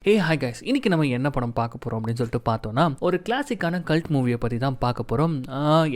Hi guys, இன்னைக்கு நம்ம என்ன படம் பார்க்க போகிறோம் அப்படின்னு சொல்லிட்டு பார்த்தோன்னா ஒரு கிளாசிக்கான கல்ட் மூவியை பற்றி தான் பார்க்க போகிறோம்.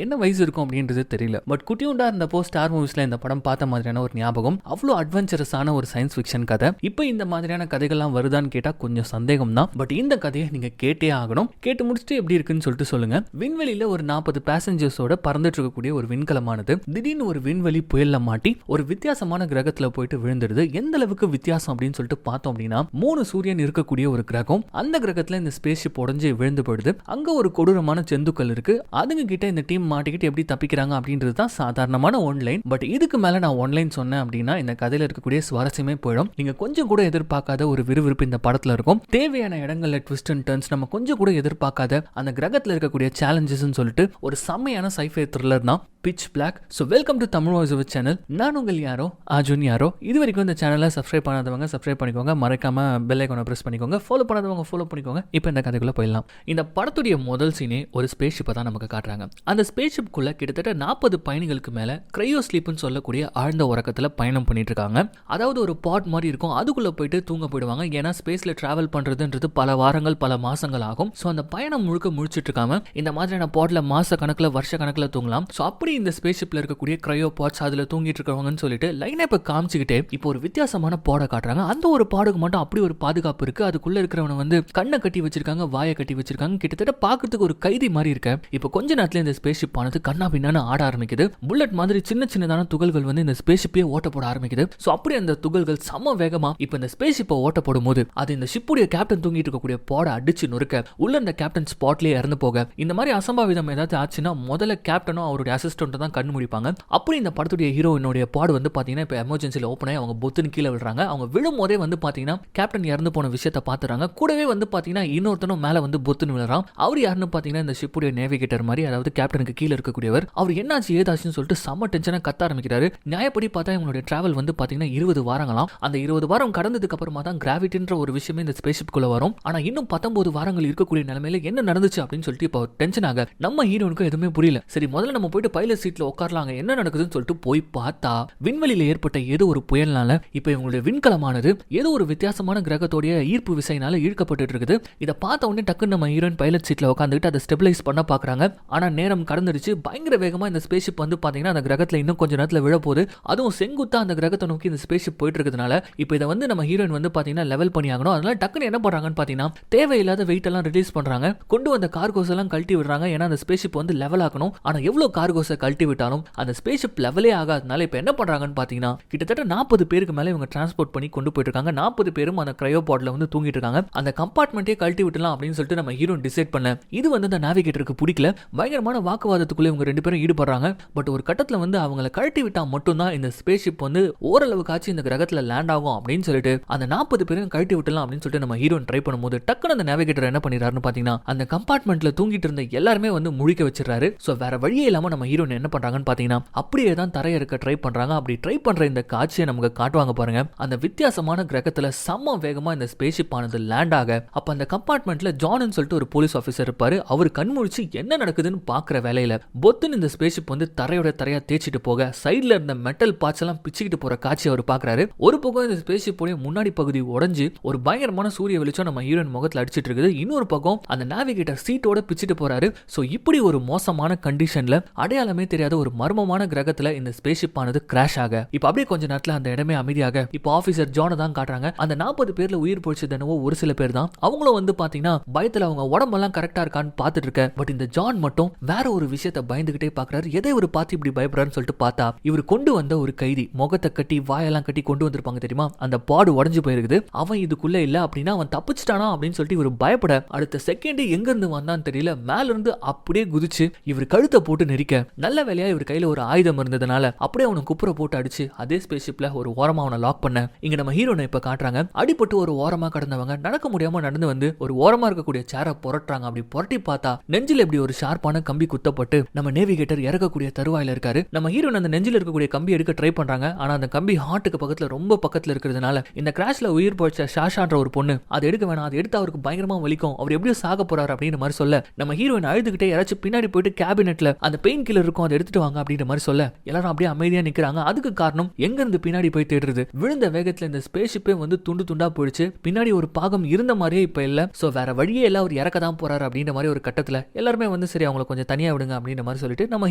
என்ன வயசு இருக்கும் அப்படின்றது தெரியல, பட் குட்டியுண்டா இருந்தப்போ ஸ்டார் மூவிஸில் இந்த படம் பார்த்த மாதிரியான ஒரு ஞாபகம். அவ்வளோ அட்வென்ச்சரஸான ஒரு சயின்ஸ் ஃபிக்ஷன் கதை. இப்போ இந்த மாதிரியான கதைகள்லாம் வருதான்னு கேட்டால் கொஞ்சம் சந்தேகம் தான். பட் இந்த கதையை நீங்கள் கேட்டே ஆகணும். கேட்டு முடிச்சுட்டு எப்படி இருக்குன்னு சொல்லிட்டு சொல்லுங்க. விண்வெளியில் ஒரு 40 பேசஞ்சர்ஸோட பறந்துட்டு இருக்கக்கூடிய ஒரு விண்கலமானது திடீர்னு ஒரு விண்வெளி புயல்ல மாட்டி ஒரு வித்தியாசமான கிரகத்தில் போயிட்டு விழுந்துடுது. எந்த அளவுக்கு வித்தியாசம் அப்படின்னு சொல்லிட்டு பார்த்தோம் அப்படின்னா 3 சூரியன் இருக்கக்கூடிய ஒரு கிரகம். அந்த கிரகத்துல இந்த ஸ்பேஸ் ஷிப் உடைஞ்சு விழுந்து போயிடுது. அங்க ஒரு கொடூரமான செந்துக்கள் இருக்கு. அதுங்க கிட்ட இந்த டீம் மாட்டிக்கிட்டு எப்படி தப்பிக்கிறாங்க அப்படின்றது தான் சாதாரணமான ஒன்லைன். பட் இதுக்கு மேல நான் ஒன்லைன் சொன்னேன் அப்படின்னா இந்த கதையில இருக்கக்கூடிய சுவாரஸ்யமே போயிடும். நீங்க கொஞ்சம் கூட எதிர்பார்க்காத ஒரு விறுவிறுப்பு இந்த படத்துல இருக்கும். தேவையான இடங்கள்ல ட்விஸ்ட் அண்ட் டர்ன்ஸ், நம்ம கொஞ்சம் கூட எதிர்பார்க்காத அந்த கிரகத்துல இருக்கக்கூடிய சேலஞ்சஸ் சொல்லிட்டு ஒரு செம்மையான சைஃபை த்ரில்லர் தான் Pitch Black. So welcome to Tamil voice over channel. நான் உங்கள் யாரோ அர்ஜுன் யாரோ. இது வரைக்கும் இந்த சேனலை சப்ஸ்கிரைப் பண்ணாதவங்க சப்ஸ்கிரைப் பண்ணிக்கோங்க. மறக்காம பெல் ஐகானை பிரஸ் பண்ணிக்கோங்க. ஃபாலோ பண்ணாதவங்க ஃபாலோ பண்ணிக்கோங்க. இப்போ இந்த கதைக்குள்ள போயிடலாம். இந்த படத்துடைய முதல் சீனே ஒரு ஸ்பேஸ் ஷிப்பை தான் நமக்கு காட்டுறாங்க. அந்த ஸ்பேஸ் ஷிப்குள்ள கிட்டத்தட்ட 40 பயணிகளுக்கு மேல கிரையோ ஸ்லீப்னு சொல்லக்கூடிய ஆழ்ந்த உறக்கத்தில் பயணம் பண்ணிட்டு இருக்காங்க. அதாவது ஒரு பாட் மாதிரி இருக்கும், அதுக்குள்ள போயிட்டு தூங்க போயிடுவாங்க. ஏன்னா ஸ்பேஸ்ல டிராவல் பண்றதுன்றது பல வாரங்கள் பல மாசங்கள் ஆகும். ஸோ அந்த பயணம் முழுக்க முடிச்சிட்டு இருக்காம இந்த மாதிரியான பாட்ல மாச கணக்கில் வருஷ கணக்கில் தூங்கலாம். ஸோ அப்படி இந்த ஸ்பேஸ் ஷிப்ல இருக்கக்கூடிய கிரையோ பாட்ஸ் அதுல தூங்கிட்டு இருக்கவங்கன்னு சொல்லிட்டு லைனை இப்ப காமிச்சுக்கிட்டே இப்போ ஒரு வித்தியாசமான பாடை காட்டுறாங்க. அந்த ஒரு பாடுக்கு மட்டும் அப்படி ஒரு பாதுகாப்பு இருக்கு. அதுக்குள்ள இருக்கிறவன வந்து கண்ணை கட்டி வச்சிருக்காங்க, வாயை கட்டி வச்சிருக்காங்க. கிட்டத்தட்ட பாக்கிறதுக்கு ஒரு கைதி மாதிரி இருக்க. இப்போ கொஞ்ச நேரத்துல இந்த ஸ்பேஸ் ஷிப் ஆனது கண்ணா பின்னான்னு ஆட ஆரம்பிக்குது. புல்லட் மாதிரி சின்ன சின்னதான துகள்கள் வந்து இந்த ஸ்பேஸ் ஷிப்பே ஓட்ட போட ஆரம்பிக்குது. ஸோ அப்படி அந்த துகள்கள் சம வேகமா இப்போ இந்த ஸ்பேஸ் ஷிப்பை ஓட்ட போடும் போது அது இந்த ஷிப்புடைய கேப்டன் தூங்கிட்டு இருக்கக்கூடிய பாடை அடிச்சு நொறுக்க உள்ள இந்த கேப்டன் ஸ்பாட்லயே இறந்து போக. இந்த மாதிரி அசம்பாவிதம் ஏதாவது ஆச்சுன்னா முதல்ல கேப்டனும் அவருடைய அசிஸ்டன்ட் தான் கண்ணு முடிப்பாங்க. அப்படி இந்த படத்துடைய ஹீரோயினுடைய பாடு வந்து பாத்தீங்கன்னா இப்போ எமர்ஜென்சியில் ஓப்பன் ஆகி அவங்க பொத்துன்னு கீழே விழுறாங்க. அவங்க விழும் போதே வந்து பாத்தீங்கன்னா கேப்டன் இறந்து போன விஷயத்தை பாத்துறாங்க. கூடவே வந்து பாத்தீங்கன்னா இன்னொருத்தனும் மேல வந்து பொத்துன்னு விழுறான். அவர் யாருன்னு பாத்தீங்கன்னா இந்த ஷிப்புடைய நேவிகேட்டர் மாதிரி, அதாவது கேப்டனுக்கு கீழே இருக்கக்கூடியவர். அவர் என்னாச்சு ஏதாச்சுன்னு சொல்லிட்டு செம்ம டென்ஷனா கத்த ஆரம்பிக்கிறாரு. நியாயப்படி பார்த்தா இவங்களுடைய டிராவல் வந்து பாத்தீங்கன்னா 20 வாரங்களாம். அந்த 20 வாரம் கடந்ததுக்கு அப்புறமா தான் கிராவிட்டின்ற ஒரு விஷயமே இந்த ஸ்பேஸ் ஷிப்குள்ள வரும். ஆனா இன்னும் 19 வாரங்கள் இருக்கக்கூடிய நிலைமையில என்ன நடந்துச்சு அப்படின்னு சொல்லிட்டு இப்போ டென்ஷன் ஆக நம்ம ஹீரோனுக்கு எதுவுமே புரியல. சரி முதல்ல நம்ம போயிட்டு பைலட் சீட்ல உட்காரலாம், என்ன நடக்குதுன்னு சொல்லிட்டு போய் பார்த்தா விண்வெளியில ஏற்பட்ட ஏதோ ஒரு புயல்னால இப்ப இவங்களுடைய விண்கலமானது ஏதோ ஒரு வித்தியாசமான கிரகத்தோடைய ஈர்ப்பு விசையினால ஈர்க்கப்பட்டு இருக்குது. இதை பார்த்த உடனே டக்குன்னு நம்ம ஹீரோயின் பைலட் சீட்ல உட்காந்துட்டு அதை ஸ்டெபிலைஸ் பண்ண பாக்குறாங்க. ஆனா நேரம் கடந்துருச்சு. பயங்கர வேகமா இந்த ஸ்பேஸ் ஷிப் வந்து பாத்தீங்கன்னா அந்த கிரகத்துல இன்னும் கொஞ்ச நேரத்துல விழ போகுது. அதுவும் செங்குத்தா அந்த கிரகத்தை நோக்கி இந்த ஸ்பேஸ் ஷிப் போயிட்டு இருக்கிறதுனால இப்ப இதை வந்து நம்ம ஹீரோயின் வந்து பாத்தீங்கன்னா லெவல் பண்ணி ஆகணும். அதனால டக்குன்னு என்ன பண்றாங்கன்னு பாத்தீங்கன்னா தேவையில்லாத வெயிட் எல்லாம் ரிலீஸ் பண்றாங்க. கொண்டு வந்த கார்கோஸ் எல்லாம் கழட்டி விடுறாங்க. ஏன்னா அந்த ஸ்பேஸ் ஷிப் வந்து லெவல் ஆகணும். ஆனா எவ்வளவு கார்கோஸை கழட்டி விட்டாலும் அந்த ஸ்பேஸ் ஷிப் லெவலே ஆகாதனால இப்ப என்ன பண்றாங்கன்னு பாத்தீங்கன்னா கிட்டத்தட்ட 40 பேருக்கு மேல இவங்க டிரான்ஸ்போர்ட் பண்ணி கொண்டு போயிட்டு இருக்காங்க. 40 பேரும் அந்த கிரையோ பாட்ல வந்து தூங்கிட்டு இருக்காங்க. அந்த கம்பார்ட்மெண்ட்டே கழட்டி விட்டலாம் அப்படின்னு சொல்லிட்டு நம்ம ஹீரோ டிசைட் பண்ண. இது வந்து அந்த நேவிகேட்டருக்கு பிடிக்கல. பயங்கரமான வாக்குவாதத்துக்குள்ள இவங்க 2 பேரும் ஈடுபடுறாங்க. பட் ஒரு கட்டத்துல வந்து அவங்கள கழட்டி விட்டா மட்டும்தான் இந்த ஸ்பேஸ் ஷிப் வந்து ஓரளவுக்காச்சும் இந்த கிரகத்துல லேண்ட் ஆகும் அப்படின்னு சொல்லிட்டு அந்த 40 பேரும் கழட்டி விட்டலாம் அப்படின்னு சொல்லிட்டு நம்ம ஹீரோன் ட்ரை பண்ணும்போது டக்குன்னு அந்த நேவிகேட்டர் என்ன பண்ணிடுறாருன்னு பாத்தீங்கன்னா அந்த கம்பார்ட்மெண்ட்ல தூங்கிட்டு இருந்த எல்லாருமே வந்து முழிக்க வச்சிடறாரு. சோ வேற வழியே இல்லாம நம்ம ஹீரோன் என்ன பண்றாங்கன்னு பாத்தீங்கன்னா அப்படியே தான் தரைய இருக்க ட்ரை பண்றாங்க. அப்படி ட்ரை பண்ற இந்த காட்சியை நமக்கு காட்டுவாங்க பாருங்க. அந்த வித்தியாசமான கிரகத்துல செம்ம வேகமா இந்த ஸ்பேஸ் ஷிப் ஆனது லேண்ட் ஆக அப்ப அந்த கம்பார்ட்மெண்ட்ல ஜான்னு சொல்லிட்டு ஒரு போலீஸ் ஆபீசர் இருப்பாரு. அவர் கண்முழிச்சு என்ன நடக்குதுன்னு பாக்குற வேலையில பொத்துன்னு இந்த ஸ்பேஸ் ஷிப் வந்து தரையோட தரையா தேய்ச்சிட்டு போக சைடுல இருந்த மெட்டல் பார்ட்ஸ் எல்லாம் பிச்சுக்கிட்டு போற காட்சி அவர் பாக்குறாரு. ஒரு பக்கம் இந்த ஸ்பேஸ் ஷிப் முன்னாடி பகுதி உடைஞ்சு ஒரு பயங்கரமான சூரிய வெளிச்சம் நம்ம ஹீரோயின் முகத்துல அடிச்சிட்டு இருக்குது. இன்னொரு பக்கம் அந்த நேவிகேட்டர் சீட்டோட பிச்சுட்டு போறாரு. சோ இப்படி ஒரு மோசமான கண்டிஷன்ல அடையாளமே தெரியாத ஒரு மர்மமான கிரகத்துல இந்த ஸ்பேஸ் ஷிப் ஆனது கிராஷ் ஆக இப்ப அப்படியே கொஞ்ச நேரத்துல அந்த இடமே அமைதியாக இப்ப ஆபீசர் ஜானை தான் காட்டுறாங்க. அந்த 40 பேர்ல உயிர் போயிடுச்சு என்னவோ ஒரு சில பேர் தான். அவங்களும் வந்து பாத்தீங்கன்னா பயத்துல அவங்க உடம்பெல்லாம் கரெக்டா இருக்கான்னு பாத்துட்டு இருக்க. பட் இந்த ஜான் மட்டும் வேற ஒரு விஷயத்தை பயந்துகிட்டே பாக்குறாரு. எதை ஒரு பார்த்து இப்படி பயப்படுறாருன்னு சொல்லிட்டு பார்த்தா இவர் கொண்டு வந்த ஒரு கைதி முகத்தை கட்டி வாயெல்லாம் கட்டி கொண்டு வந்திருப்பாங்க தெரியுமா, அந்த பாடு உடஞ்சு போயிருக்குது. அவன் இதுக்குள்ள இல்ல அப்படின்னா அவன் தப்பிச்சிட்டானா அப்படின்னு சொல்லிட்டு இவர் பயப்பட அடுத்த செகண்ட் எங்க இருந்து வந்தான்னு தெரியல மேல இருந்து அப்படியே குதிச்சு இவர் கழுத்தை போட்டு நெரிக்க. நல்ல வேலையா இவர் கையில ஒரு ஆயுதம் இருந்ததுனால அப்படியே அவனை குப்புற போட்டு அடிச்சு அதே ஸ்பேஸ் ஷிப்ல ஒரு ஓரமா அவனை லாக் பண்ண. இங்க நம்ம ஹீரோனை இப்ப காட்டுறாங்க. அடிபட்டு ஒரு ஓரமா கடந்தவங்க நடக்க முடியாம நடந்து வந்து ஒரு ஓரமா இருக்கக்கூடிய சேரை புரட்டுறாங்க. அப்படி புரட்டி பார்த்தா நெஞ்சில இப்படி ஒரு ஷார்ப்பான கம்பி குத்தப்பட்டு நம்ம நேவிகேட்டர் இறக்கக்கூடிய தருவாயில இருக்காரு. நம்ம ஹீரோன் அந்த நெஞ்சில இருக்கக்கூடிய கம்பி எடுக்க ட்ரை பண்றாங்க. ஆனா அந்த கம்பி ஹார்ட்டுக்கு பக்கத்துல ரொம்ப பக்கத்துல இருக்கிறதுனால இந்த கிராஷ்ல உயிர் போயிச்ச ஷாஷான்ற ஒரு பொண்ணு அதை எடுக்க வேணாம், அதை எடுத்து அவருக்கு பயங்கரமா வலிக்கும், அவர் எப்படியும் சாக போறாரு அப்படின்ற மாதிரி சொல்ல நம்ம ஹீரோயின் அழுதுகிட்டே யாராச்சும் பின்னாடி போயிட்டு கேபினெட்ல அந்த பெயின் கில்லர் இருக்கும் அதை எடுத்துட்டு வாங்க அப்படின்ற மாதிரி சொல்ல எல்லாரும் அப்படியே அமைதியா நிக்கிறாங்க. அதுக்கு காரணம் எங்க இருந்து பின்னாடி போய் தேடுறது. விழுந்த வேகத்துல இந்த ஸ்பேஸ் ஷிப்பே வந்து துண்டு துண்டா போயிடுச்சு. பின்னாடி ஒரு பாகம் இருந்த மாதிரியே இப்ப இல்ல. சோ வேற வழியே இல்ல, அவர் இறக்க தான் போறாரு அப்படின்ற மாதிரி ஒரு கட்டத்துல எல்லாருமே வந்து சரி அவங்களை கொஞ்சம் தனியா விடுங்க அப்படின்ற மாதிரி சொல்லிட்டு நம்ம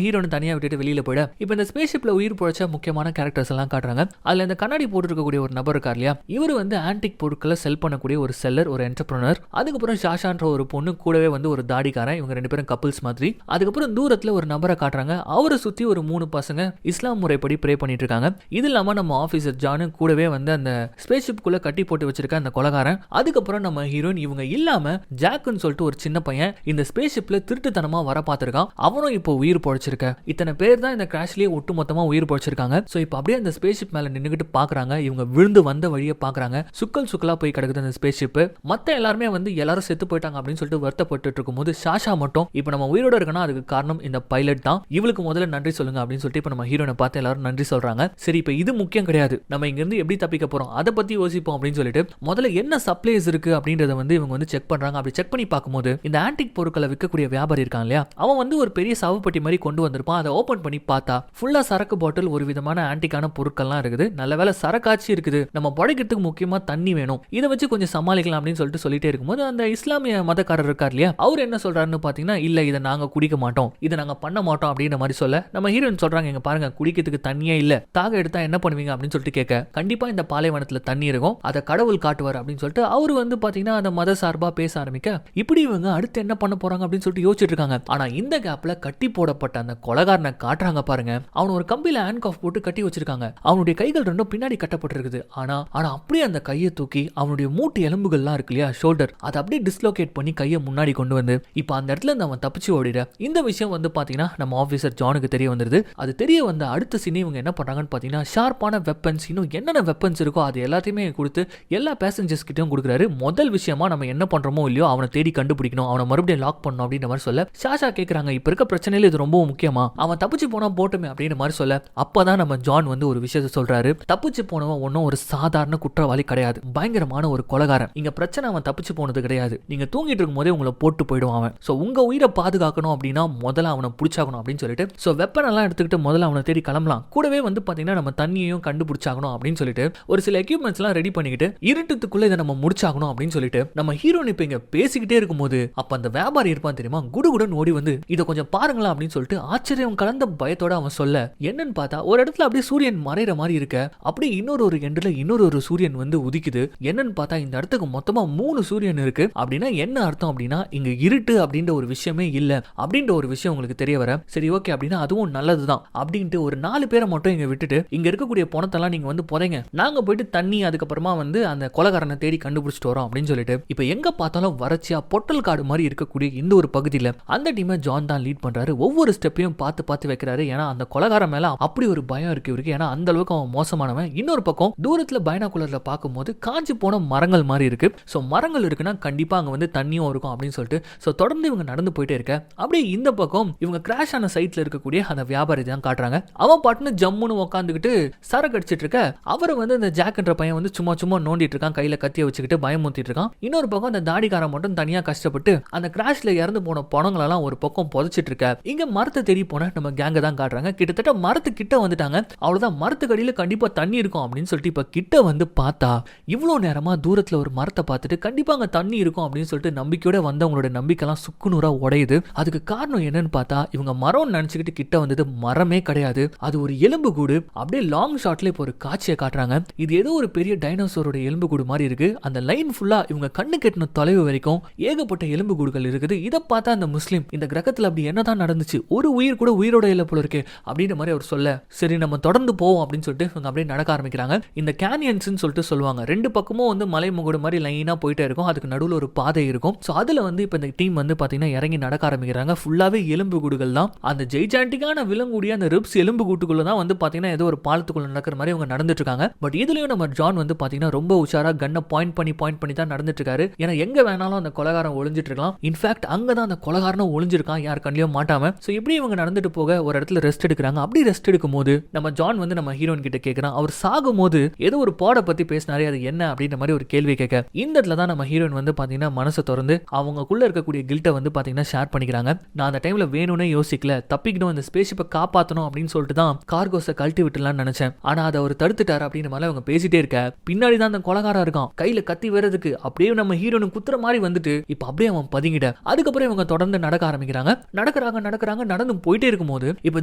ஹீரோனை தனியா விட்டுட்டு வெளியில போயிட இப்ப இந்த ஸ்பேஸ்ஷிப்ல உயிர் பொழைச்ச முக்கியமான கேரக்டர்ஸ் எல்லாம் காட்டுறாங்க. அதுல இந்த கண்ணாடி போட்டுருக்கக்கூடிய ஒரு நபர் இருக்கார் இல்லையா, இவர் வந்து ஆன்டிக் பொருட்களை செல் பண்ணக்கூடிய ஒரு செல்லர், ஒரு என்டர்பிரனர். அதுக்கப்புறம் ஷாஷான்ற ஒரு பொண்ணு கூடவே வந்து ஒரு தாடிக்காரன், இவங்க ரெண்டு பேரும் கப்பிள்ஸ் மாதிரி. அதுக்கப்புறம் தூரத்துல ஒரு நபரை காட்டுறாங்க, அவரை சுத்தி ஒரு 3 பசங்க இஸ்லாம் முறைப்படி ப்ரே பண்ணிட்டு இருக்காங்க. இது இல்லாம நம்ம ஆபீசர் ஜானு கூடவே வந்து அந்த ஸ்பேஸ்ஷிப் குள்ள கட்டி போட்டு வச்சிருக்க அந்த கொலகாரன். அதுக்கப்புறம் நம்ம ஹீரோயின். இவங்க இல்லாம ஜாக்குன்னு சொல்லிட்டு ஒரு சின்ன பையன் இந்த ஸ்பேஸ்ஷிப்ல திருட்டுத்தனமா வர பார்த்திருக்கான், அவனும் இப்போ உயிர் பொழைச்சிருக்க. இத்தனை பேர் தான் இந்த கிராஷ்லயே ஒட்டு மொத்தமா உயிர் பொழைச்சிருக்காங்க. சோ இப்போ அப்படியே அந்த ஸ்பேஸ்ஷிப் மேல நின்னுகிட்டு பாக்குறாங்க, இவங்க விழுந்து வந்த வழியை பாக்குறாங்க. சுக்கல் சுக்கலா போய் கிடக்குது அந்த ஸ்பேஸ்ஷிப். மத்த எல்லாருமே வந்து எல்லாரும் செத்து போயிட்டாங்க அப்படின்னு சொல்லிட்டு வருத்தப்பட்டு இருக்கும்போது ஷாஷா மட்டும் இப்போ நம்ம உயிரோட இருக்கணும், அதுக்கு காரணம் இந்த பைலட் தான், இவளுக்கு முதல்ல நன்றி சொல்லுங்க அப்படின்னு சொல்லிட்டு இப்போ நம்ம ஹீரோனை பார்த்து எல்லாரும் நன்றி சொல்றாங்க. சரி இப்போ இது முக்கியம் கிடையாது, நம்ம இங்க இருந்து எப்படி தப்பிக்க போறோம் அதை பத்தி யோசிப்போம் அப்படின்னு சொல்லிட்டு முதல்ல என்ன சப்ளைஸ் இருக்கு அப்படின்றத வந்து இவங்க வந்து செக் பண்றாங்க. அப்படி செக் பண்ணி பார்க்கும்போது இந்த ஆன்டிக் பொருட்களை விற்கக்கூடிய வியாபாரி இருக்கான் இல்லையா, அவன் வந்து ஒரு பெரிய சவப்பட்டி மாதிரி கொண்டு வந்திருப்பான். அதை ஓபன் பண்ணி பார்த்தா ஃபுல்லா சரக்கு பாட்டில், ஒரு விதமான ஆன்டிக்கான பொருட்கள்லாம் இருக்குது. நல்ல வேலை சரக்காட்சி இருக்குது, நம்ம படைக்கிறதுக்கு முக்கியமா தண்ணி வேணும், இதை வச்சு கொஞ்சம் சமாளிக்கலாம் அப்படின்னு சொல்லிட்டே இருக்கும்போது அந்த இஸ்லாமிய மதக்காரர் இருக்கார் இல்லையா, அவர் என்ன சொல்றாருன்னு பாத்தீங்கன்னா, இல்ல இதை நாங்க குடிக்க மாட்டோம், இதை நாங்க பண்ண மாட்டோம் அப்படின்ற மாதிரி சொல்ல நம்ம ஹீரோயின் சொல்றாங்க, இங்க பாருங்க குடிக்கிறதுக்கு தண்ணியே இல்ல, தாக எடுத்தா என்ன பண்ணுவீங்க அப்படின்னு சொல்லிட்டு கேட்க, கண்டிப்பா இந்த பாலைவனத்துல தண்ணி இருக்கும், அதை கடவுள் காட்டுவார் அப்படின்னு சொல்லிட்டு அவரு வந்து பாத்தீங்கன்னா அந்த மத சார்பா பேச ஆரம்பிக்க, இப்படி இவங்க அடுத்து என்ன பண்ண போறாங்க அப்படின்னு சொல்லிட்டு யோசிச்சுட்டு இருக்காங்க. ஆனா இந்த கேப்ல கட்டி போடப்பட்ட அந்த கொலகாரனை காட்டுறாங்க பாருங்க. அவன் ஒரு கம்பியில ஹேண்ட் கஃப் போட்டு கட்டி வச்சிருக்காங்க, அவனுடைய கைகள் ரெண்டும் பின்னாடி கட்டப்பட்டிருக்குது. ஆனா அப்படியே அந்த கையை தூக்கி அவனுடைய மூட்டு எலும்புகள்லாம் இருக்கு இல்லையா, ஷோல்டர், அதை அப்படியே டிஸ்லோகேட் பண்ணி கையை முன்னாடி கொண்டு வந்து இப்ப அந்த இடத்துல இருந்து அவன் தப்பிச்சு ஓடிட. இந்த விஷயம் வந்து பாத்தீங்கன்னா நம்ம ஆபீசர் ஜானுக்கு தெரிய வந்துருது. அது தெரிய வந்த அடுத்த சீனே இவங்க என்ன பண்றாங்கன்னு பாத்தீங்கன்னா, ஷார்ப்பான வெப்பன்ஸ், இன்னும் என்னென்ன வெப்பன்ஸ் இருக்கோ அது எல்லாத்தையுமே கொடுத்து எல்லா பேசஞ்சர்ஸ் கிட்டையும் கொடுக்குறாரு. முதல் விஷயமா நம்ம என்ன பண்றோமோ இல்லையோ அவனை தேடி கண்டுபிடிக்கணும், அவனை மறுபடியும் லாக் பண்ணணும் அப்படின்ற மாதிரி சொல்ல ஷாஷா கேட்கறாங்க, இப்ப இருக்க பிரச்சனையில இது ரொம்ப முக்கியமா, அவன் தப்பிச்சு போனா போட்டுமே அப்படின்ற மாதிரி சொல்ல, அப்பதான் நம்ம ஜான் வந்து ஒரு விஷயத்தை சொல்றாரு, தப்பிச்சு போனவன் ஒன்னும் ஒரு சாதாரண குற்றவாளி கிடையாது, பயங்கரமான ஒரு கொலகாரன். இங்க பிரச்சனை அவன் தப்பிச்சு போனது கிடையாது, நீங்க தூங்கிட்டு இருக்கும் போதே உங்களை போட்டு போயிடுவான் அவன். சோ உங்க உயிரை பாதுகாக்கணும் அப்படின்னா முதல்ல அவனை பிடிச்சாகணும் அப்படின்னு சொல்லிட்டு சோ வெப்பன் எல்லாம் எடுத்துக்கிட்டு முதல்ல அவனை தேடி கிளம்பலாம். கூடவே வந்து பாத்தீங்கன்னா நம்ம தண்ணியையும் கண்டுபிடிச்சாகணும் அப்படின்னு சொல்லிட்டு ஒரு சில எக்யூப்மெண்ட்ஸ் எல்லாம் ரெடி பண்ணிக்கிட்டு இருட்டுக்குள்ள இதை நம்ம முடிச்சாகணும் அப்படின்னு சொல்லிட்டு நம்ம ஹீரோயின் இப்ப இங்க பேசிக்கிட்டே இருக்கும்போது அப்ப அந்த வியாபாரி இருப்பான் தெரியுமா, குடுகுடன் ஓடி வந்து இதை கொஞ்சம் பாருங்களா அப்படின்னு சொல்லிட்டு ஆச்சரியம் கலந்த பயத்தோட அவன் சொல்ல, என்னன்னு பார்த்தா ஒரு இடத்துல அப்படியே சூரியன் மறைகிற மாதிரி இருக்க, அப்படியே இன்னொரு எண்டுல இன்னொரு சூரியன் வந்து உதிக்குது. என்னன்னு பார்த்தா இந்த இடத்துக்கு மொத்தமா 3 சூரியன் இருக்கு. அப்படின்னா என்ன அர்த்தம் அப்படின்னா இங்க இருட்டு அப்படின்ற ஒரு விஷயமே இல்ல அப்படின்ற ஒரு விஷயம் உங்களுக்கு தெரிய வர, சரி ஓகே அப்படின்னா அதுவும் நல்லதுதான் அப்படின்ட்டு ஒரு 4 பேரை மட்டும் இங்க விட்டுட்டு இங்க இருக்கக்கூடிய பணத்தெல்லாம் நீங்க வந்து புதைங்க, நாங்க போயிட்டு தண்ணி அதுக்கப்புறமா வந்து அந்த கொலகாரனை தேடி கண்டுபிடிச்சிட்டு வரோம் அப்படின்னு சொல்லிட்டு இப்ப எங்க பார்த்தாலும் வறட்சியா பொட்டல் காடு மாதிரி இருக்கக்கூடிய இந்த ஒரு பகுதியில அந்த டீமை ஜான் தான் லீட் பண்றாரு. ஒவ்வொரு ஸ்டெப்பையும் பார்த்து வைக்கிறாரு. ஏன்னா அந்த கொலகாரன் மேல அப்படி ஒரு பயம் இருக்கு, ஏன்னா அந்த அளவுக்கு அவன் மோசமானவன். இன்னொரு பக்கம் தூரத்துல பைனாகுலர்ல பார்க்கும்போது காஞ்சி போன மரங்கள் மாதிரி இருக்கு. சோ மரங்கள் இருக்குன்னா கண்டிப்பா அங்க வந்து தண்ணியும் இருக்கும் அப்படின்னு சொல்லிட்டு சோ தொடர்ந்து இவங்க நடந்து போயிட்டே இருக்க, அப்படியே இந்த பக்கம் இவங்க கிராஷ் ஆன சைட்ல இருக்கக்கூடிய அந்த வியாபாரி தான் காட்டுறாங்க. அவன் பாட்டுன்னு ஜம்முன்னு உட்காந்துக்கிட்டு சரக்கு அடிச்சிட்டு இருக்க, அவரை வந்து இந்த ஜாக்ன்ற பையன் வந்து சும்மா நோண்டிட்டு இருக்கான், கையில கத்திய வச்சுக்கிட்டு பயமுத்திட்டு இருக்கான். இன்னொரு பக்கம் அந்த தாடிக்காரன் மட்டும் தனியா கஷ்டப்பட்டு அந்த கிராஷ்ல இறந்து போன பணங்களெல்லாம் ஒரு பக்கம் புதைச்சிட்டு இருக்க. இங்க மரத்தை தேடி போன நம்ம கேங்க தான் காட்டுறாங்க. கிட்டத்தட்ட மரத்து கிட்ட வந்துட்டாங்க. அவ்வளவுதான், மரத்துக்கடியில கண்டிப்பா தண்ணி இருக்கும் அப்படின்னு சொல்லிட்டு இப்ப கிட்ட வந்து பார்த்தா இவ்வளவு நேரமா தூரத்துல ஒரு மரத்தை பார்த்துட்டு கண்டிப்பா அங்க தண்ணி இருக்கும் அப்படின்னு சொல்லிட்டு நம்பிக்கையோட வந்தவங்களோட நம்பிக்கைலாம் சுக்குநூறா உடையுது. அதுக்கு காரணம் என்னன்னு பார்த்தா இவங்க மரம் நினைச்சுக்கிட்டு கிட்ட வந்தது மரமே கிடையாது, அது ஒரு எலும்பு கூடு. அப்படியே லாங் ஷாட்ல இப்போ ஒரு காட்சியை காட்டுறாங்க. இது ஏதோ ஒரு பெரிய டைனோசரோட எலும்பு கூடு மாதிரி இருக்கு. அந்த லைன் ஃபுல்லா இவங்க கண்ணு கெட்டின தொலைவு வரைக்கும் ஏகப்பட்ட எலும்பு கூடுகள் இருக்குது. இதை பார்த்தா அந்த முஸ்லீம் இந்த கிரகத்துல அப்படி என்னதான் நடந்துச்சு, ஒரு உயிர் கூட உயிரோட இல்ல போல இருக்கு அப்படின்ற மாதிரி அவர் சொல்ல, சரி நம்ம தொடர்ந்து போவோம் அப்படின்னு சொல்லிட்டு இவங்க அப்படியே நடக்க ஆரம்பிக்கிறாங்க. இந்த கேனியன்ஸ் சொல்லிட்டு சொல்லுவாங்க, 2 பக்கமும் வந்து மலை முகடு மாதிரி லைனா போயிட்டே இருக்கும், அதுக்கு நடுவில் ஒரு பாதை இருக்கும். சோ அதுல வந்து இப்ப இந்த டீம் வந்து பாத்தீங்கன்னா இறங்கி நடக்க ஆரம்பிக்கிறாங்க. ஃபுல்லாவே எலும்பு கூடுகள் தான். அந்த ஜெய்ஜாண்டிக்கான விலங்குடைய அந்த ரிப்ஸ் எலும்பு கூட்டுக்குள்ள தான் வந்து பாத்தீங்கன்னா ஏதோ ஒரு பாலத்துக்குள்ள நடக்கிற மாதிரி அவங்க நடந்துட்டு இருக்காங்க. பட் இதுலயும் நம்ம ஜான் வந்து பாத்தீங்கன்னா ரொம்ப உஷாரா கண்ணை பாயிண்ட் பண்ணி தான் நடந்துட்டு இருக்காரு. ஏன்னா எங்க வேணாலும் அந்த கொலகாரம் ஒளிஞ்சிட்டு இருக்கலாம். இன்ஃபேக்ட் அங்கதான் அந்த கொலகாரனும் ஒளிஞ்சிருக்கான், யார் கண்ணிலையும் மாட்டாம. சோ இப்படி இவங்க நடந்துட்டு போக ஒரு இடத்துல ரெஸ்ட் எடுக்கிறாங்க. அப்படி ரெஸ்ட் எடுக்கும் போது நம்ம ஜான் வந்து நம்ம ஹீரோயின் கிட்ட கேட்கிறான், அவர் சாகும் போது ஏதோ ஒரு பாடை பத்தி பேசினாரு, அது என்ன அப்படின்ற மாதிரி ஒரு கேள்வி கேட்க, இந்த இடத்துல தான் நம்ம ஹீரோயின் வந்து பாத்தீங்கன்னா மனசை திறந்து அவங்களுக்குள்ள இருக்கக்கூடிய கில்ட்டை வந்து பாத்தீங்கன்னா ஷேர் பண்ணிக்கிறாங்க. நான் அந்த டைம்ல வேணும்னே யோசிக்கல, தப்பிக்கணும், இந்த ஸ்பேஸ்ஷிப்பை காப்பாற்றணும் அப்படின்னு சொல்லிட்டு தான் கார்கோஸை கழட்டி விட்டுலாம்னு நினைச்சேன். ஆனா அதை அவர் தடுத்துட்டாரு அப்படின்ற மாதிரி அவங்க பேசிட்டே இருக்க, பின்னாடி தான் அந்த கொலகாரம் இருக்கான், கை கையில கத்தி வரதுக்கு அப்படியே நம்ம ஹீரோனுக்கு குத்துற மாதிரி வந்துட்டு இப்ப அப்படியே அவன் பதுங்கிட. அதுக்கப்புறம் இவங்க தொடர்ந்து நடக்க ஆரம்பிக்கிறாங்க. நடக்கிறாங்க நடந்து போயிட்டே இருக்கும்போது இப்ப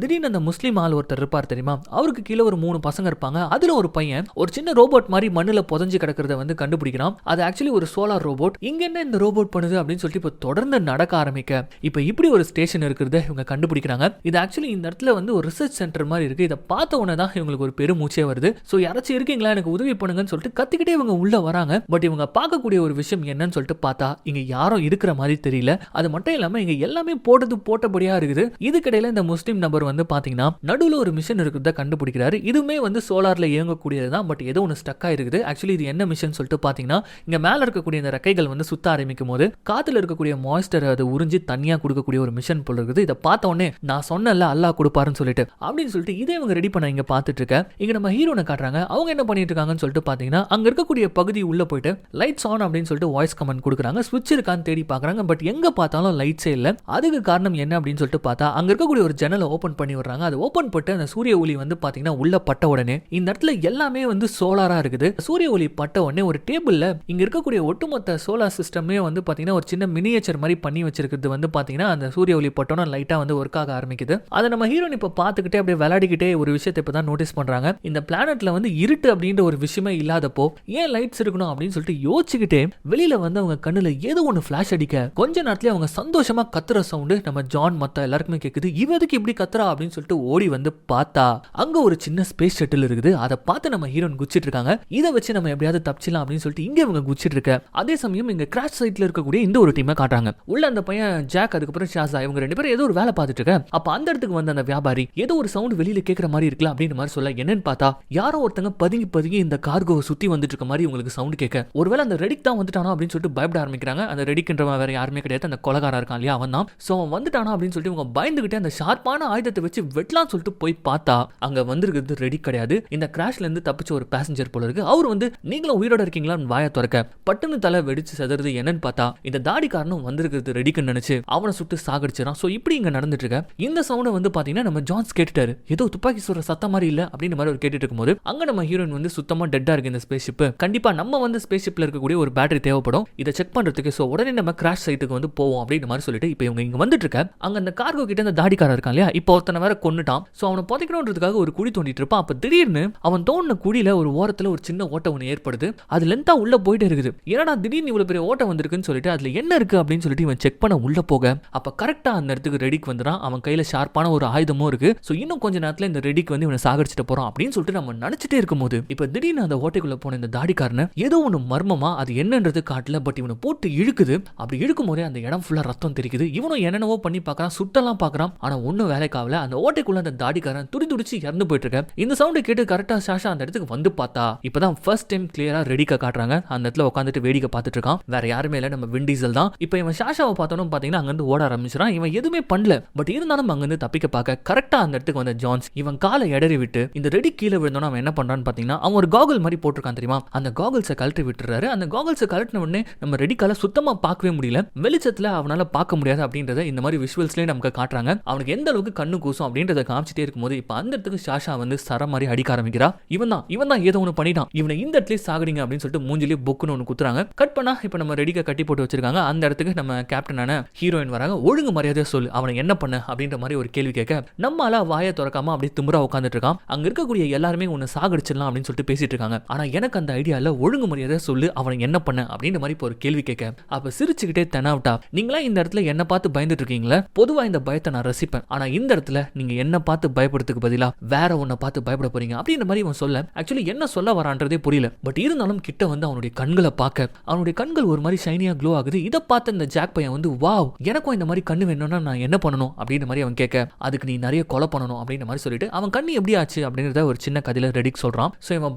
திடீர்னு அந்த முஸ்லீம் ஆள் ஒருத்தர் இருப்பார் தெரியுமா, அவருக்கு கீழே ஒரு 3 பசங்க இருப்பாங்க. அதுல ஒரு பையன் ஒரு சின்ன ரோபோட் மாதிரி மண்ணுல புதஞ்சு கிடக்கிறத வந்து கண்டுபிடிக்கிறான். அது ஆக்சுவலி ஒரு சோலார் ரோபோட். இங்க என்ன இந்த ரோபோட் பண்ணுது அப்படின்னு சொல்லிட்டு இப்ப தொடர்ந்து நடக்க ஆரம்பிக்க இப்ப இப்படி ஒரு ஸ்டேஷன் இருக்கிறத இவங்க கண்டுபிடிக்கிறாங்க. இது ஆக்சுவலி இந்த இடத்துல வந்து ஒரு ரிசர்ச் சென்டர் மாதிரி இருக்கு. இதை பார்த்த உடனே தான் இவங்களுக்கு ஒரு பெருமூச்சே வருது. சோ யாராச்சும் இருக்கீங்களா, எனக்கு உதவி பண்ணுங்கன்னு சொல்லிட்டு கத்திக்கிட்டே இவங்க உள்ள வராங்க. பட் இவங்க பார்க்கக்கூடிய ஒரு விஷயம் என்னன்னு சொல்லிட்டு பார்த்தா இங்க யாரும் இருக்கிற மாதிரி தெரியல. அது மட்டும் இல்லாம இங்க எல்லாமே போட்டபடியா இருக்குது. இதுக்கிடையில இந்த முஸ்லீம் நபர் வந்து பாத்தீங்கன்னா நடுவுல ஒரு மிஷன் இருக்கிறத கண்டுபிடிக்கிறாரு. இதுவுமே வந்து சோலார்ல இயங்கக்கூடியதுதான். பட் ஏதோ ஒன்று ஸ்டக் ஆயிருக்குது. ஆக்சுவலி இது என்ன மிஷன் சொல்லிட்டு பாத்தீங்கன்னா இங்க மேல இருக்கக்கூடிய இந்த ரெக்கைகள் வந்து சுத்த ஆரம்பிக்கும் போது காத்துல இருக்கக்கூடிய மாய்ஸ்டர் அதை உறிஞ்சி தனியா கொடுக்கக்கூடிய ஒரு மிஷன் போல இருக்குது. இதை பார்த்த உடனே நான் சொன்னல அல்லாஹ் கொடுப்பாருன்னு சொல்லிட்டு அப்படின்னு சொல்லிட்டு இதை இவங்க ரெடி பண்ண இங்க பார்த்துட்டு இருக்க. இங்க நம்ம ஹீரோனை காட்டுறாங்க. அவங்க என்ன பண்ணிட்டு இருக்காங்கன்னு சொல்லிட்டு பாத்தீங்கன்னா அங்க இருக்கக்கூடிய பகுதி உள்ள போயிட்டு லைட்ஸ் ஆன் அப்படின்னு சொல்லிட்டு வாய்ஸ் கமெண்ட் கொடுக்குறாங்க. ஸ்விட்ச் இருக்கான்னு தேடி பாக்குறாங்க. பட் எங்க பார்த்தாலும் லைட்ஸே இல்ல. அதுக்கு காரணம் என்ன அப்படின்னு சொல்லிட்டு பார்த்தா அங்க இருக்கக்கூடிய ஒரு ஜன்னலை ஓபன் பண்ணி விடுறாங்க. அது ஓபன் பட்டு அந்த சூரிய ஒளி வந்து பாத்தீங்கன்னா உள்ள பட்ட உடனே இந்த இடத்துல எல்லாமே வந்து சோலாரா இருக்குது. சூரிய ஒளி பட்ட உடனே ஒரு டேபிள்ல இங்க இருக்கக்கூடிய ஒட்டுமொத்த சோலார் சிஸ்டமே வந்து பாத்தீங்கன்னா ஒரு சின்ன மினியேச்சர் மாதிரி பண்ணி வச்சிருக்கிறது வந்து பாத்தீங்கன்னா அந்த சூரிய ஒளி பட்டோனா லைட்டா வந்து ஒர்க் ஆக ஆரம்பிக்குது. அதை நம்ம ஹீரோன் இப்ப பாத்துக்கிட்டே அப்படியே விளையாடிக்கிட்டே ஒரு விஷயத்தை இப்பதான் நோட்டீஸ் பண்றாங்க. இந்த பிளானட்ல வந்து இருட்டு அப்படின்ற ஒரு விஷயமே இல்லாதப்போ ஏன் லைட்ஸ் இருக்கணும் அப்படின்னு சொல்லிட்டு யோசிச்சுக்கிட்டே வெளியில வந்து அவங்க கண்ணுல ஏதோ ஒன்னு பிளாஷ் அடிக்க கொஞ்ச நேரத்துல அவங்க சந்தோஷமா கத்துற சவுண்டு நம்ம ஜான் மத்த எல்லாருக்குமே கேக்குது. இவதுக்கு இப்படி கத்துறா அப்படின்னு சொல்லிட்டு ஓடி வந்து பார்த்தா அங்க ஒரு சின்ன ஸ்பேஸ் ஷட்டில் இருக்குது. அதை பார்த்து நம்ம ஹீரோன் குச்சிட்டு இருக்காங்க. இதை வச்சு நம்ம எப்படியாவது தப்பிச்சிடலாம் அப்படின்னு சொல்லிட்டு இங்க இவங்க குச்சிட்டு இருக்க. அதே சமயம் இங்க கிராஷ் சைட்ல இருக்கக்கூடிய இந்த ஒரு டீமை காட்டுறாங்க. உள்ள அந்த பையன் ஜாக் அதுக்கப்புறம் ஷாசா இவங்க 2 பேரும் ஏதோ ஒரு வேலை பார்த்துட்டு இருக்க. அப்ப அந்த இடத்துக்கு வந்து அந்த வியாபாரி ஏதோ ஒரு சவுண்ட் வெளியில கேட்கிற மாதிரி இருக்குல்ல அப்படின்னு மாதிரி சொல்ல என்னன்னு பார்த்தா யாரோ ஒருத்தங்க பதுங்கி இந்த கார்கோவை சுத்தி வந்துட்டு இருக்க மாதிரி உங்களுக்கு சவுண்ட் கேட்க ஒருவேளை அந்த ரெடிக் தான் வந்துட்டானோ அப்படின்னு சொல்லிட்டு பயப்பட ஆரம்பிக்கிறாங்க. அந்த ரெடிக்ன்றவன் வேற யாருமே கிடையாது, அந்த கொலகாரா இருக்கான் இல்லையா அவன் தான். சோ அவன் வந்துட்டானா அப்படின்னு சொல்லிட்டு இவங்க பயந்துகிட்டே அந்த ஷார்ப்பான ஆயுதத்தை வச்சு வெட்டலாம் சொல்லிட்டு போய் பார்த்தா அங்க வந்திருக்கிறது ரெடி கிடையாது. இந்த கிராஷ்ல இருந்து தப்பிச்ச ஒரு பேசஞ்சர் போல இருக்கு. அவர் வந்து நீங்களும் உயிரோட இருக்கீங்களான்னு வாயை திறக்க பட்டுன்னு தலை வெடிச்சு செதறது. என்னன்னு பார்த்தா இந்த தாடிக்காரனும் வந்திருக்கிறது ரெடிக்குன்னு நினைச்சு அவனை சுட்டு சாகடிச்சிடான். சோ இப்படி இங்க நடந்துட்டு இருக்க. இந்த சவுண்ட் வந்து பாத்தீங்கன்னா நம்ம ஜான்ஸ் கேட்டுட்டாரு. ஏதோ துப்பாக்கி சொல்ற சத்தம் மாதிரி இல்ல அப்படின்னு மாதிரி ஒரு கேட்டுட்டு இருக்கும்போது அங்க நம்ம ஹீரோயின் வந்து சுத்தமா டெட்டா இருக்கு. இந்த ஸ்பேஸ் ஷிப் கண்டிப்பா நம்ம வந்து ஸ்பேஸ் ஷிப்ல இருக்கக்கூடிய ஒரு பேட்டரி தேவைப்படும் இதை செக் பண்றதுக்கு. சோ உடனே நம்ம கிராஷ் சைட்டுக்கு வந்து போவோம் அப்படின்னு மாதிரி சொல்லிட்டு இப்போ இவங்க இங்க வந்துட்டு இருக்க. அங்க அந்த கார்கோ கிட்ட அந்த தாடிக்காரன் இருக்கான் இல்லையா, இப்போ ஒருத்தனை வேற கொன்னுட்டான். சோ அவனை புதைக்கணும்ன்றதுக்காக ஒரு குழி தோண்டிட்டு இருப்பான். அப்ப திடீர்னு அவன் தோண்டின குழியில ஒரு ஓரத்துல ஒரு சின்ன ஓட்டை ஒன்று ஏற்படுது. அது லென்த்தா உள்ள போயிட்டு இருக்குது. ஏன்னா திடீர்னு இவ்வளவு பெரிய ஓட்டை வந்திருக்குன்னு சொல்லிட்டு அதுல என்ன இருக்கு அப்படின்னு சொல்லிட்டு இவன் செக் பண்ண உள்ள போக அப்ப கரெக்டா அந்த இடத்துக்கு ரெடிக்கு வந்துறான். அவன் கையில ஷார்ப்பான ஒரு ஆயுதமும் இருக்கு. சோ இன்னும் கொஞ்ச நேரத்துல இந்த ரெடிக்கு வந்து இவனை சாகடிச்சிட்டு போறான் அப்படின்னு சொல்லிட்டு நம்ம நினைச்சிட்டே இருக்கும்போது இப்ப திடீர்னு அந்த ஓட்டைக்குள்ள போன இந்த தாடிக்காரனை ஏதோ ஒண்ணு மர்மமா அது என்னன்றது காட்டல. பட் இவனை போட்டு இழுக்குது. அப்படி இழுக்கும் போதே அந்த இடம் ஃபுல்லா ரத்தம் தெரிக்குது. இவனும் என்னென்னவோ பண்ணி பார்க்கறான், சுட்டெல்லாம் பார்க்கறான். ஆனா ஒன்னும் வேலைக்காவல. அந்த ஓட்டைக்குள்ள அந்த தாடிக்காரன் துடிச்சு இறந்து போயிட்டு இருக்க. இந்த சவுண்டை கேட்டு கரெக்டா சாஷா அந்த இடத்துக்கு வந்து பார்த்தா இப்பதான் ஃபர்ஸ்ட் டைம் கிளியரா ரெடிக்க காட்டுறாங்க. அந்த இடத்துல உட்காந்துட்டு வேடிக்கை பார்த்துட்டு இருக்கான். வேற யாருமே இல்ல, நம்ம வின் டீசல் தான். இப்போ இவன் சாஷாவை பார்த்தோன்னு பாத்தீங்கன்னா அங்க இருந்து ஓட ஆரம்பிச்சிடான். இவன் எதுவுமே பண்ணல. பட் இருந்தாலும் அங்க இருந்து தப்பிக்க பார்க்க கரெக்டா அந்த இடத்துக்கு வந்த ஜான்ஸ் இவன் காலை எடறி விட்டு இந்த ரெடி கீழே விழுந்தோன்னு அவன் என்ன பண்றான்னு பாத்தீங்கன்னா அவன் ஒரு காகல் மாதிரி போட்டிருக்கான் தெரியுமா, அந்த காகல்ஸை கழட்டி விட்டுறாரு. அந்த காகல்ஸை கழட்டின உடனே நம்ம ரெடி காலை சுத்தமா பார்க்கவே முடியல. வெளிச்சத்துல அவனால பார்க்க முடியாது அப்படின்றத இந்த மாதிரி விஷுவல்ஸ்லயே நமக்கு காட்டுறாங்க. அவனுக்கு எந்த அளவுக்கு கண்ணு கூசும் அப்படின்றத காமிச்சிட்டே இருக்கும்போது இப்ப அந்த இடத்துக்கு சாஷா வந்து சர மாதிரி அடிக்க ஆரம்பிக்கிறா. இவன் தான் ஏதோ ஒன்று பண்ணிட்டான், இவனை இந்த இடத்துல சாகடிங்க அப்படின்னு சொல்லிட்டு மூஞ்சிலே பொக்குன்னு ஒன்று குத்துறாங்க. கட் பண்ணா இப்ப நம்ம ரெடிக்க கட்டி போட்டு வச்சிருக்காங்க. அந்த இடத்துக்கு நம்ம கேப்டனான ஹீரோயின் வராங்க. ஒழுங்கு மரியாதையா சொல்லு, அவனை என்ன பண்ண அப்படின்ற மாதிரி ஒரு கேள்வி கேட்க நம்மால வாயை திறக்காம அப்படியே திமிரா உட்காந்துட்டு இருக்கான். அங்க இருக்கக்கூடிய எல்லாருமே உன்னை சாகடிச்சிடலாம் அப்படின்னு சொல்லிட்டு பேசிட்டு இருக்காங்க. ஆனா எனக்கு அந்த ஐடியா இல்ல, ஒழுங்கு மரியாதையா சொல்லு, அவனை என்ன பண்ண அப்படின்ற மாதிரி ஒரு கேள்வி கேட்க அப்ப சிரிச்சுக்கிட்டே தெனாவிட்டா, நீங்களா இந்த இடத்துல என்ன பார்த்து பயந்துட்டு இருக்கீங்களா, பொதுவா இந்த பயத்தை நான் ரசிப்பேன், ஆனா இந்த இடத்துல நீங்க என்ன பார்த்து பயப்படுறதுக்கு பதிலா வேற ஒன்ன பார்த்து பயப்பட போறீங்க அப்படின்ற மாதிரி அவன் சொல்ல ஆக்சுவலி என்ன சொல்ல வரான்றதே புரியல. பட் இருந்தாலும் கிட்ட வந்து அவனுடைய கண்களை பார்க்க அவனுடைய கண்கள் ஒரு மாதிரி ஷைனியா க்ளோ ஆகுது. இதை பார்த்து இந்த ஜாக் பையன் வந்து வாவ் எனக்கும் இந்த மாதிரி கண்ணு வேணும்னா நான் என்ன பண்ணணும் அப்படின்ற மாதிரி அவன் கேட்க அதுக்கு நீ நிறைய கொலை பண்ணணும் அப்படின்ற மாதிரி சொல்லிட்டு அவன் கண்ணு எப்படி ஆச்சு அப்படின்றத ஒரு சின்ன கதையில ரெடிக் சொல்றான். சோ இவன்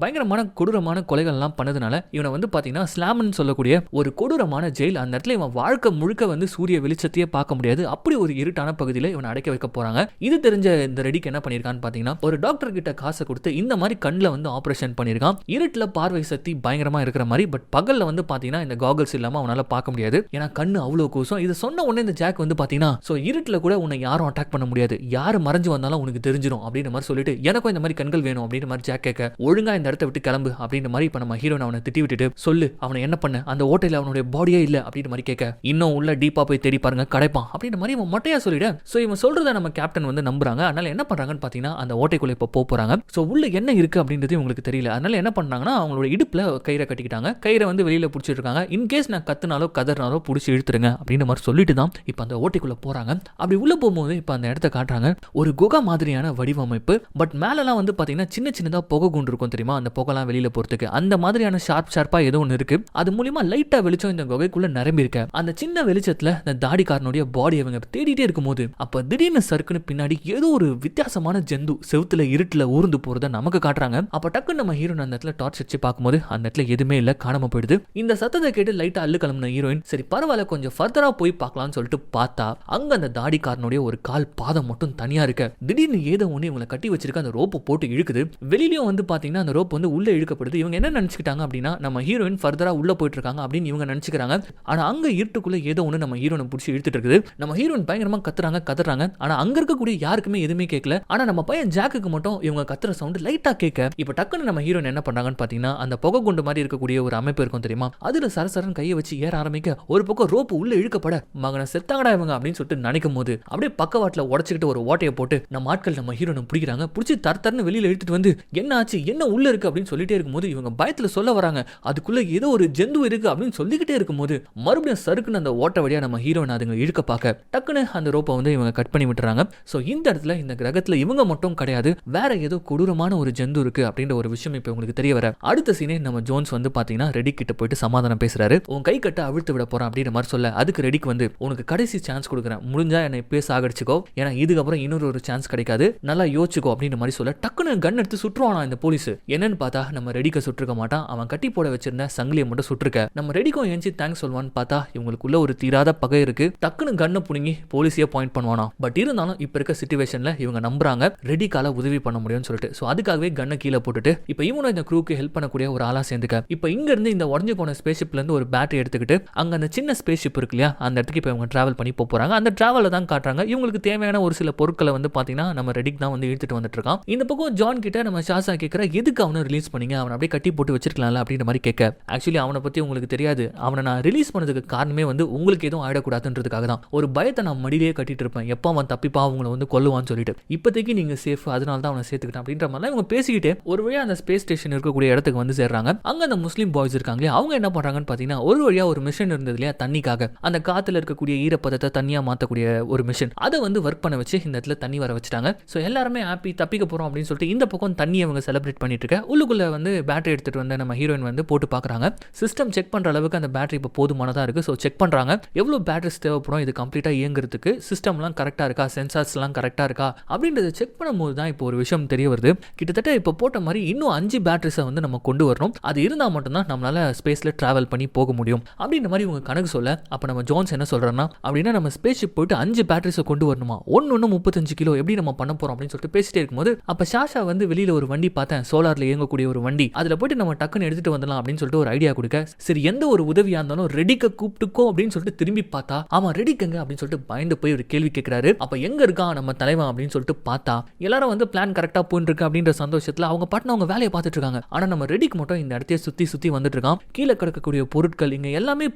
பயங்கரமான கொடூரமான கொலைகள் எல்லாம் பண்ணதுனால இவனை வந்து பாத்தீங்கன்னா ஸ்லாம்னு சொல்லக்கூடிய ஒரு கொடூரமான ஜெயில். அந்த இடத்துல இவன் வாழ்க்கை முழுக்க வந்து சூரிய வெளிச்சத்தையே பார்க்க முடியாது, அப்படி ஒரு இருட்டான பகுதியில் இவனை அடைக்க வைக்க போறாங்க. இது தெரிஞ்ச இந்த ரெடிக் என்ன பண்ணிருக்கான்னு பாத்தீங்கன்னா ஒரு டாக்டர் கிட்ட காசை கொடுத்து இந்த மாதிரி கண்ணில் வந்து ஆபரேஷன் பண்ணிருக்கான். இருட்டுல பார்வை சக்தி பயங்கரமா இருக்கிற மாதிரி. பட் பகல்ல வந்து பாத்தீங்கன்னா இந்த காகல்ஸ் இல்லாம அவனால பார்க்க முடியாது, ஏன்னா கண்ணு அவ்வளவு கூசம். இதை சொன்ன உடனே இந்த ஜாக் வந்து பாத்தீங்கன்னா சோ இருட்டுல கூட உன்னை யாரும் அட்டாக் பண்ண முடியாது, யாரு மறைஞ்சு வந்தாலும் உனக்கு தெரிஞ்சிடும் அப்படின்ற மாதிரி சொல்லிட்டு எனக்கும் இந்த மாதிரி கண்கள் வேணும் அப்படின்ற மாதிரி ஜாக் கேட்க ஒழுங்கா இந்த இடத்த விட்டு கிளம்பு அப்படின்ற மாதிரி இப்ப நம்ம ஹீரோன் அவனை திட்டி திட்டி விட்டுட்டு சொல்லு அவனை என்ன பண்ண, அந்த ஓட்டையில அவனுடைய பாடியே இல்ல அப்படின்ற மாதிரி கேட்க, இன்னும் உள்ள டீப்பா போய் தேடி பாருங்க கிடைப்பான் அப்படின்ற மாதிரி இவன் மொட்டையா சொல்லிட. சோ இவன் சொல்றத நம்ம கேப்டன் வந்து நம்புறாங்க. அதனால என்ன பண்றாங்கன்னு பாத்தீங்கன்னா அந்த ஓட்டைக்குள்ள இப்ப போறாங்க. சோ உள்ள என்ன இருக்கு அப்படின்றது உங்களுக்கு தெரியல. அதனால என்ன பண்ணாங்கன்னா அவங்களோட இடுப்புல கயிறை கட்டிக்கிட்டாங்க. கயிறை வந்து வெளியில புடிச்சிட்டு இருக்காங்க. இன்கேஸ் நான் கத்துனாலோ கதறினாலோ புடிச்சு இழுத்துருங்க அப்படின்ற மாதிரி சொல்லிட்டு தான் இப்ப அந்த ஓட்டைக்குள்ள போறாங்க. அப்படி உள்ள போகும்போது இப்ப அந்த இடத்த காட்டுறாங்க. ஒரு குகை மாதிரியான வடிவமைப்பு. பட் மேலலாம் வந்து பாத்தீங்கன்னா சின்ன சின்னதா புகை குண்டு இருக்கும் தெரியுமா, அந்த புகைலாம் வெளியில போறதுக்கு அந்த மாதிரியான ஷார்ப்பா ஏதோ ஒன்று இருக்கு. அது மூலியமா லைட்டா வெளிச்சம் இந்த குகைக்குள்ள நிரம்பி இருக்க. அந்த சின்ன வெளிச்சத்துல இந்த தாடிக்காரனுடைய பாடி அவங்க தேடிட்டே இருக்கும்போது அப்ப திடீர்னு சறுக்குன்னு பின்னாடி ஏதோ ஒரு வித்தியாசமான ஜந்து செவுத்துல இருட்டுல ஊர்ந்து போறத நமக்கு காட்டுறாங்க. அப்ப டக்குன்னு நம்ம ஹீரோயின் அந்த இடத்துல டார்ச் அடிச்சு பார்க்கும்போது அந்த இடத்துல எதுவுமே இல்ல, காணாம போயிடுது. இந்த சத்தத்தை கேட்டு லைட்டா அள்ளு கிளம்பின ஹீரோயின் சரி பரவாயில்ல கொஞ்சம் ஃபர்தரா போய் பார்க்கலாம்னு சொல்லிட்டு பார்த்தா அங்க அந்த தாடிக்காரனுடைய ஒரு கால் பாதம் மட்டும் தனியா இருக்க. திடீர்னு ஏதோ ஒண்ணு இவங்களை கட்டி வச்சிருக்க அந்த ரோப்பு போட்டு இழுக்குது. வெளியிலயும் வந்து பாத்தீங்கன்னா அந்த ரோப் வந்து உள்ள இழுக்கப்படுது. இவங்க என்ன நினைச்சுக்கிட்டாங்க அப்படின்னா நம்ம ஹீரோயின் ஃபர்தரா உள்ள போயிட்டு இருக்காங்க அப்படின்னு இவங்க நினைச்சுக்கிறாங்க. ஆனா அங்க இருட்டுக்குள்ள ஏதோ ஒண்ணு நம்ம ஹீரோனை பிடிச்சி இழுத்துட்டு இருக்குது. நம்ம ஹீரோயின் பயங்கரமா கத்துறாங்க. ஆனா அங்க இருக்கக்கூடிய யாருக்குமே எதுவுமே கேட்கல. ஆனா நம்ம பையன் ஜாக்குக்கு மட்டும் இவங்க கத்துற சவுண்ட் லைட்டா கேட்க இப்ப டக்குன்னு நம்ம ஹீரோயின் என்ன பண்றாங்கன்னு பாத்தீங்கன்னா அந்த புகை குண்டு மாதிரி இருக்கக்கூடிய ஒரு அமைப்பு இருக்கும் தெரியுமா, அதுல சரசரன் கையை வச்சு ஏற ஆரம்பிக்க ஒரு பக்கம் ரோப்பு உள்ள இழுக்கப்பட மகனை செத்தாங்கடா இவங்க அப்படின்னு சொல்லிட்டு நினைக்கும் போது அப்படியே பக்கவாட்டுல உடைச்சுக்கிட்டு ஒரு ஓட்டையை போட்டு நம்ம ஆட்கள் நம்ம ஹீரோனை பிடிக்கிறாங்க. பிடிச்சி தரத்தரன்னு வெளியில இழுத்துட்டு வந்து என்ன ஆச்சு என்ன உள்ள இருக்கு அப்படின்னு சொல்லிட்டே இருக்கும்போது இவங்க பயத்துல சொல்ல வராங்க அதுக்குள்ள ஏதோ ஒரு ஜந்து இருக்கு அப்படின்னு சொல்லிக்கிட்டே இருக்கும்போது மறுபடியும் சறுக்குன்னு அந்த ஓட்ட வழியா நம்ம ஹீரோயின் அதுங்க இழுக்க பார்க்க டக்குன்னு அந்த ரோப்பை வந்து இவங்க கட் பண்ணி விட்டுறாங்க. சோ இந்த இடத்துல இந்த கிரகத்துல இவங்க மட்டும் கிடையாது, வேற ஏதோ கொடூரமான ஒரு ஜந்து இருக்கு அப்படின்ற ஒரு விஷயம் இப்ப உங்களுக்கு தெரிய வர. அடுத்த சீனே நம்ம ஜோன்ஸ் வந்து பாத்தீங்கன்னா ரெடி கிட்ட போயிட்டு சமாதானம் பேசுறாரு. உன் கை கட்ட அவிழ்த்து விட போறான் அப்படின்ற மாதிரி சொல்ல அதுக்கு ரெடிக்கு வந்து உனக்கு கடைசி சான்ஸ் கொடுக்குறேன், முடிஞ்சா என்னை இப்பயே சாகடிச்சுக்கோ, ஏன்னா இதுக்கப்புறம் இன்னொரு ஒரு சான்ஸ் கிடைக்காது, நல்லா யோசிச்சுக்கோ அப்படின்ற மாதிரி சொல்ல டக்குன்னு கன் எடுத்து சுற்றுவானா இந்த போலீஸ். என்னன்னு பார்த்தா நம்ம ரெடிக்க சுட்டிருக்க மாட்டான், அவன் கட்டி போட வச்சிருந்த சங்கிலியை மட்டும் சுட்டிருக்க. நம்ம ரெடிக்கும் ஏஞ்சி தேங்க்ஸ் சொல்வான்னு பார்த்தா இவங்களுக்குள்ள ஒரு தீராத பகை இருக்கு. டக்குன்னு கண்ணை புடுங்கி போலீஸையே பாயிண்ட் பண்ணுவானா. பட் இருந்தாலும் இப்ப இருக்க சிச்சுவேஷன்ல இவங்க நம்புறாங்க ரெடிக்கால உதவி பண்ண முடியும்னு சொல்லிட்டு. சோ அதுக்காகவே கண்ணை கீழே போட்டுட்டு இப்ப இவனும் இந்த க்ரூக்கு ஹெல்ப் பண்ணக்கூடிய ஒரு ஆளா சேர்ந்துக்க. இப்ப இங்க இருந்து இந்த உடஞ்சு போன ஸ்பேஸ் ஷிப்ல இருந்து ஒரு பேட்டரி எடுத்துக்கிட்டு அங்க அந்த சின்ன ஸ்பேஸ் ஷிப் இருக்கு இல்லையா அந்த இடத்துக்கு இப்ப இவங்க டிராவல் பண்ணி போறாங்க. அந்த டிராவல தான் காட்டுறாங்க. இவங்களுக்கு தேவையான ஒரு சில பொருட்களை வந்து பாத்தீங்கன்னா நம்ம ரெடிக் தான் வந்து இழுத்துட்டு வந்துட்டு இருக்கான். இந்த பக்கம் ஜான் கிட்ட நம்ம ஷாசா கேட்கிற எதுக்கு அவனை ரிலீஸ் பண்ணீங்க, அவனை அப்படியே கட்டி போட்டு வச்சிருக்கலாம்ல அப்படின்ற மாதிரி கேட்க. ஆக்சுவலி அவனை பத்தி உங்களுக்கு தெரியாது, அவனை நான் ரிலீஸ் பண்ணதுக்கு காரணமே வந்து உங்களுக்கு எதுவும் ஆயிடக்கூடாதுன்றதுக்காக தான். ஒரு பயத்தை நான் மடியிலேயே கட்டிட்டு இருப்பேன், எப்போ அவன் தப்பிப்பா அவங்களை வந்து கொல்லுவான்னு சொல்லிட்டு. இப்போதைக்கு நீங்க சேஃப், அதனால தான் அவனை சேர்த்துக்கிட்டேன் அப்படின்ற மாதிரி இவங்க பேசிக்கிட்டே ஒரு வழியா அந்த ஸ்பேஸ் ஸ்டேஷன் இருக்கக்கூடிய இடத்துக்கு வந்து சேர்றாங்க. அங்க அந்த முஸ்லீம் பாய்ஸ் இருக்காங்களே அவங்க என்ன பண்றாங்கன்னு பாத்தீங்கன்னா ஒரு வழியா ஒரு மிஷன் இருந்தது இல்லையா தண்ணிக்காக, அந்த காத்துல இருக்கக்கூடிய ஈரப்பதத்தை தண்ணியா மாத்தக்கூடிய ஒரு மிஷன், அதை வந்து ஒர்க் பண்ண வச்சு இந்த இடத்துல தண்ணி வர வச்சுட்டாங்க. ஸோ எல்லாருமே ஹாப்பி தப்பிக்க போறோம் அப்படின்னு சொல்லிட்டு இந்த பக்கம் தண்ணியை அவங்க செலிப்ரேட் பண்ணிட்டு இருக்க. உள்ளுக்குள்ள வந்து பேட்டரி எடுத்துட்டு வந்து நம்ம ஹீரோயின் வந்து போட்டு பாக்குறாங்க. சிஸ்டம் செக் பண்ற அளவுக்கு அந்த பேட்டரி இப்போ போதுமானதா இருக்கு. ஸோ செக் பண்றாங்க எவ்வளவு பேட்டரிஸ் தேவைப்படும் இது கம்ப்ளீட்டா இயங்குறதுக்கு, சிஸ்டம்லாம் கரெக்டா இருக்கா, சென்சார்ஸ்லாம் கரெக்டா இருக்கா அப்படின்றத செக் பண்ணும்போது தான் இப்போ ஒரு விஷயம் தெரிய வருது. கிட்டத்தட்ட இப்போ போட்ட மாதிரி இன்னும் 5 பேட்டரிஸை வந்து நம்ம கொண்டு வரணும், அது இருந்தால் மட்டும்தான் நம்மளால ஸ்பேஸ்ல டிராவல் பண்ணி போக முடியும் அப்படின்ற மாதிரி இவங்க கணக்கு சொல்ல. அப்போ நம்ம ஜோன்ஸ் என்ன சொல்றோம்னா அப்படின்னா நம்ம ஸ்பேஸ் ஷிப் போயிட்டு 5 பேட்டரிஸை கொண்டு வரணுமா, ஒன்னு 35 கிலோ எப்படி நம்ம பண்ண போறோம் அப்படின்னு சொல்லிட்டு பேசிட்டே இருக்கும்போது அப்ப ஷாஷா வந்து வெளியில ஒரு வண்டி பார்த்தேன், சோலார்ல இயங்கக்கூடிய ஒரு வண்டி, அதுல போயிட்டு நம்ம டக்குன்னு எடுத்துட்டு வந்துடலாம் அப்படின்னு சொல்லிட்டு ஒரு ஐடியா கொடுக்க. சரி எந்த ஒரு உதவியா இருந்தாலும் ரெடிக்க கூப்பிட்டுக்கோ அப்படின்னு சொல்லிட்டு திரும்பி பார்த்தா ஆமா ரெடிக்கங்க அப்படின்னு சொல்லிட்டு பயந்து போய் ஒரு கேள்வி கேட்கிறாரு. அப்ப எங்க இருக்கான் நம்ம தலைவன் அப்படின்னு சொல்லிட்டு பார்த்தா எல்லாரும் வந்து பிளான் கரெக்டா போயிட்டு இருக்கு அப்படின்ற சந்தோஷத்துல அவங்க பாட்டுன்னு அவங்க வேலையை பார்த்துட்டு இருக்காங்க. ஆனா நம்ம ரெடிக்கு மட்டும் இந்த இடத்தையே சுத்தி சுத்தி வந்துட்டு இருக்கான். கீழே கிடக்கக்கூடிய பொருட்கள் இங்க எல்லாமே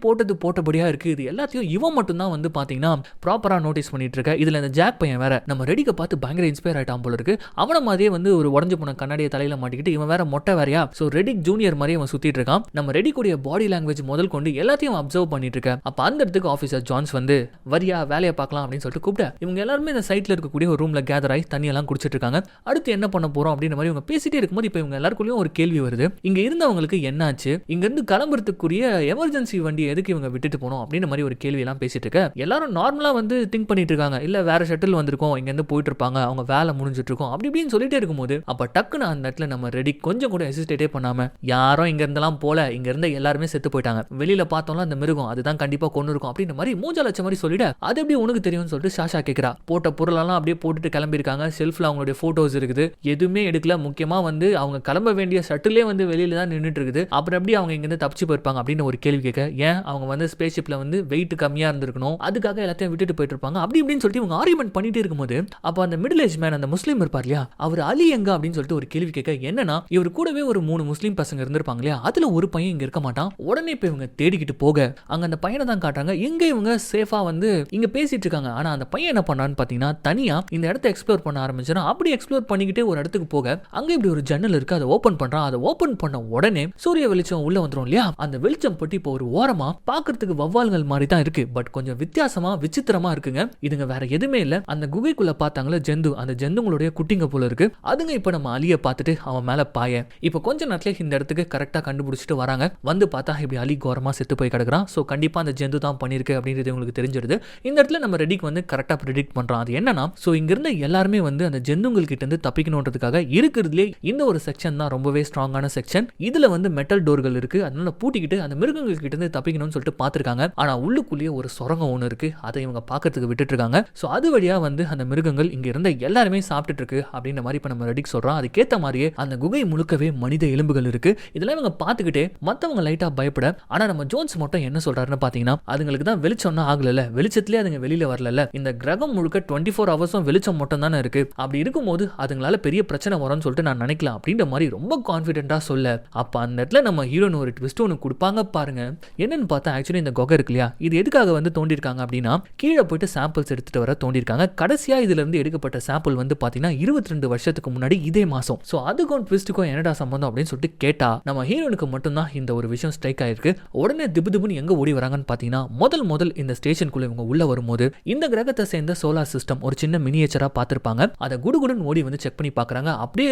போட்டபடியா இருக்கு. இது எல்லாத்தையும் இவன் மட்டும் தான் வந்து பாத்தீங்கன்னா ப்ராப்பரா நோட்டீஸ் பண்ணிட்டு இருக்க. இதுல இந்த ஜாக் பையன் வேற நம்ம ரெடிக்க பார்த்து பயங்கர இன்ஸ்பயர் ஆயிட்டான் போல இருக்கு. அவன மாதிரியே வந்து ஒரு உடஞ்சு போன கண்ணாடியை தலையில மாட்டிக்கிட்டு இவன் வேற மொட்டை வேறையா. சோ ரெடிக் ஜூனியர் மாதிரி அவன் சுத்திட்டு இருக்கான். நம்ம ரெடிக்குடைய பாடி லாங்குவேஜ் முதல் கொண்டு எல்லாத்தையும் அப்சர்வ் பண்ணிட்டு இருக்க. அப்ப அந்த இடத்துக்கு ஆபீசர் ஜான்ஸ் வந்து வரியா வேலையை பார்க்கலாம் அப்படின்னு சொல்லிட்டு கூப்பிட இவங்க எல்லாருமே இந்த சைட்ல இருக்கக்கூடிய ஒரு ரூம்ல கேதர் ஆகி தண்ணி எல்லாம் குடிச்சிட்டு இருக்காங்க. அடுத்து என்ன பண்ண போறோம் அப்படின்ற மாதிரி இவங்க பேசிட்டே இருக்கும்போது இப்ப இவங்க எல்லாருக்குள்ளயும் ஒரு கேள்வி வருது. இங்க இருந்தவங்களுக்கு என்னாச்சு, இங்க இருந்து கிளம்புறதுக்குரிய எமர்ஜென்சி வண்டி எதுக்கு இவங்க விட்டுட்டு போனோம் அப்படின்ற மாதிரி ஒரு கேள்வி எல்லாம் பேசிட்டு இருக்க. எல்லாரும் நார்மலா வந்து திங்க் பண்ணிட்டு இருக்காங்க, இல்ல வேற ஷட்டில் வந்திருக்கோம், இங்க இருந்து போயிட்டு இருப்பாங்க, அவங்க வேலை முடிஞ்சிட்டு இருக்கோம் அப்படி இப்படின்னு சொல்லிட்டே இருக்கும்போது அப்ப டக்குன்னு அந்த இடத்துல நம்ம ரெடி கொஞ்சம் கூட ஹெசிடேட்டே பண்ணாம யாரும் இங்க இருந்தெல்லாம் போல, இங்க இருந்த எல்லாருமே செத்து போயிட்டாங்க, வெளியில பார்த்தோம்ல அந்த மிருகம் அதுதான் கண்டிப்பா கொண்டு இருக்கும் அப்படின்ற மாதிரி மூஞ்ச லட்ச மாதிரி சொல்லிட. அது எப்படி உனக்கு தெரியும்னு சொல்லிட்டு ஷாஷா கேட்கிறா. போட்ட பொருளெல்லாம் அப்படியே போட்டுட்டு கிளம்பி இருக்காங்க. செல்ஃப்ல அவங்களுடைய போட்டோஸ் இருக்குது, எதுவுமே எடுக்கல. முக்கியமா வந்து அவங்க கிளம்ப வேண்டிய ஷட்டிலே வந்து வெளியில தான் நின்றுட்டு இருக்குது. அப்புறம் எப்படி அவங்க இங்க இருந்து தப்பிச்சு போயிருப்பாங்க அப்படின்னு ஒரு கேள்வி கேட்க. ஏன் அவங்க வந்து ஸ்பேஸ் ஷிப்ல வந்து வெயிட் கம்மியா இருந்திருக்கணும், அதுக்காக எல்லாத்தையும் விட்டுட்டு போயிட்டு இருப்பாங்க அப்படி இப்படின்னு சொல்லிட்டு இவங்க ஆர்குமெண்ட் பண்ணிட்டே இருக்கும்போது அப்ப அந்த மிடில் ஏஜ் மேன் அந்த முஸ்லீம் இருப்பார் இல்லையா அவர் அலி எங்க அப்படின்னு சொல்லிட்டு ஒரு கேள்வி கேட்க. என்னன்னா இவர் கூடவே ஒரு 3 முஸ்லீம் பசங்க இருந்திருப்பாங்க இல்லையா, இல்லையா, அதுல ஒரு பையன் இங்க இருக்க மாட்டான். உடனே இப்ப இவங்க தேடிக்கிட்டு போக அங்க அந்த பையனை தான் காட்டுறாங்க. எங்க இவங்க சேஃபா வந்து இங்க பேசிட்டு இருக்காங்க. ஆனா அந்த பையன் என்ன பண்றான்னு பாத்தீங்கன்னா தனியா இந்த இடத்தை எக்ஸ்ப்ளோர் பண்ண ஆரம்பிச்சான். அப்படி எக்ஸ்ப்ளோர் பண்ணிக்கிட்டே ஒரு இடத்துக்கு போக அங்க இப்படி ஒரு ஜன்னல் இருக்கு, அதை ஓபன் பண்றான். அதை ஓபன் பண்ண உடனே சூரிய வெளிச்சம் உள்ள வந்துரும் இல்லையா, அந்த வெளிச்சம் பட்டு இப்போ ஒரு ஓரமா பாக்குறதுக்கு வவ்வால்கள் மாதிரி தான் இருக்கு. பட் கொஞ்சம் வித்தியாசமா விசித்திரமா இருக்குங்க. இதுங்க வேற எதுவுமே இல்ல, அந்த குகைக்குள்ள பார்த்தாங்களே ஜந்து, அந்த ஜந்துங்களுடைய குட்டிங்க போல இருக்கு. அதுங்க இப்ப நம்ம அலியை பார்த்துட்டு அவன் மேல பாய இப்ப கொஞ்ச நேரத்துல இந்த இடத்துக்கு கரெக்டா கண்டுபிடிச்சிட்டு வராங்க. வந்து பார்த்தா இப்படி அலி கோரமா செத்து போய் கிடக்குறான். சோ கண்டிப்பா அந்த ஜந்து தான் பண்ணிருக்கு அப்படின்றது உங்களுக்கு தெரிஞ்சிருது. இந்த இடத்துல நம்ம ரெடிக்கு வந்து கரெக்டா ப்ரெடிக்ட் பண்றான். அது என்னன்னா, சோ இங்க இருந்த எல்லாருமே வந்து அந்த ஜந்துங்கள் கிட்ட இருந்து தப்பிக்கணும்ன்றதுக்காக இருக்கிறதுலே இந்த ஒரு செக்ஷன் தான் ரொம்பவே ஸ்ட்ராங்கான செக்ஷன். இதுல வந்து மெட்டல் டோர்கள் இருக்கு, அதனால பூட்டிக்கிட்டு அந்த மிருகங்கள் கிட்ட இருந்து தப்பிக்கணும்னு சொல்லிட்டு பாத்துருக்காங்க. ஆனா உள்ளுக்குள்ளேயே ஒரு சுரங்கம் ஒன்று இருக்கு, அதை இவங்க பாக்கிறதுக்கு விட்டுட்டு இருக்காங்க. சோ அது வழியா வந்து அந்த மிருகங்கள் இங்க இருந்த எல்லாருமே சாப்பிட்டுட்டு இருக்கு அப்படின்ற மாதிரி இப்ப நம்ம ரெடிக் சொல்றோம். அதுக்கேத்த மாதிரியே அந்த குகை முழுக்கவே மனித எலும்புகள் இருக்கு. இதெல்லாம் இவங்க பாத்துக்கிட்டே மத்தவங்க லைட்டா பயப்பட, ஆனா நம்ம ஜோன்ஸ் மட்டும் என்ன சொல்றாருன்னு பாத்தீங்கன்னா, அதுங்களுக்கு தான் வெளிச்சம் ஆகல, வெளிச்சத்திலே அதுங்க வெளியில வரல, இந்த கிரகம் முழுக்க 24 ஹவர்ஸும் வெளிச்சம் மட்டும் தானே இருக்கு, அப்படி இருக்கும்போது அதுங்களால பெரிய பிரச்சனை வரும்னு சொல்லிட்டு நான் நினைக்கலாம் அப்படின்ற மாதிரி ரொம்ப கான்பிடென்ட்டா சொல்ல, அப்ப அந்த இடத்துல நம்ம ஹீரோன் ஒரு ட்விஸ்ட் ஒன்று கொடுப்பாங்க பாருங்க. என்னன்னு பார்த்தா ஆக்சுவலி இந்த குகை இருக்கு இல்லையா, இது எதுக்காக வந்து தோண்டிருக்காங்க அப்படின்னா கீழே போயிட்டு சாம்பிள்ஸ் எடுத்துட்டு வர தோண்டிருக்காங்க. கடைசியா இதுல இருந்து எடுக்கப்பட்ட சாம்பிள் வந்து பாத்தீங்கன்னா 22 வருஷத்துக்கு முன்னாடி இதே மாசம். சோ அதுக்கும் ட்விஸ்ட்டுக்கும் என்னடா சம்பந்தம் அப்படின்னு சொல்லிட்டு கேட்டா நம்ம ஹீரோனுக்கு மட்டும்தான் இந்த ஒரு விஷயம் ஸ்ட்ரைக் ஆயிருக்கு. உடனே திபுதிபுன்னு எங்க ஓடி வராங்கன்னு பாத்தீங்கன்னா, முதல் இந்த ஸ்டேஷனுக்குள்ள இவங்க உள்ள வரும்போது இந்த கிரகத்தை சேர்ந்த சோலார் சிஸ்டம் ஒரு சின்ன மினியேச்சரா பார்த்திருப்பாங்க. அதை குடுகுடுன்னு ஓடி வந்து செக் பண்ணி பாக்குறாங்க. அப்படியே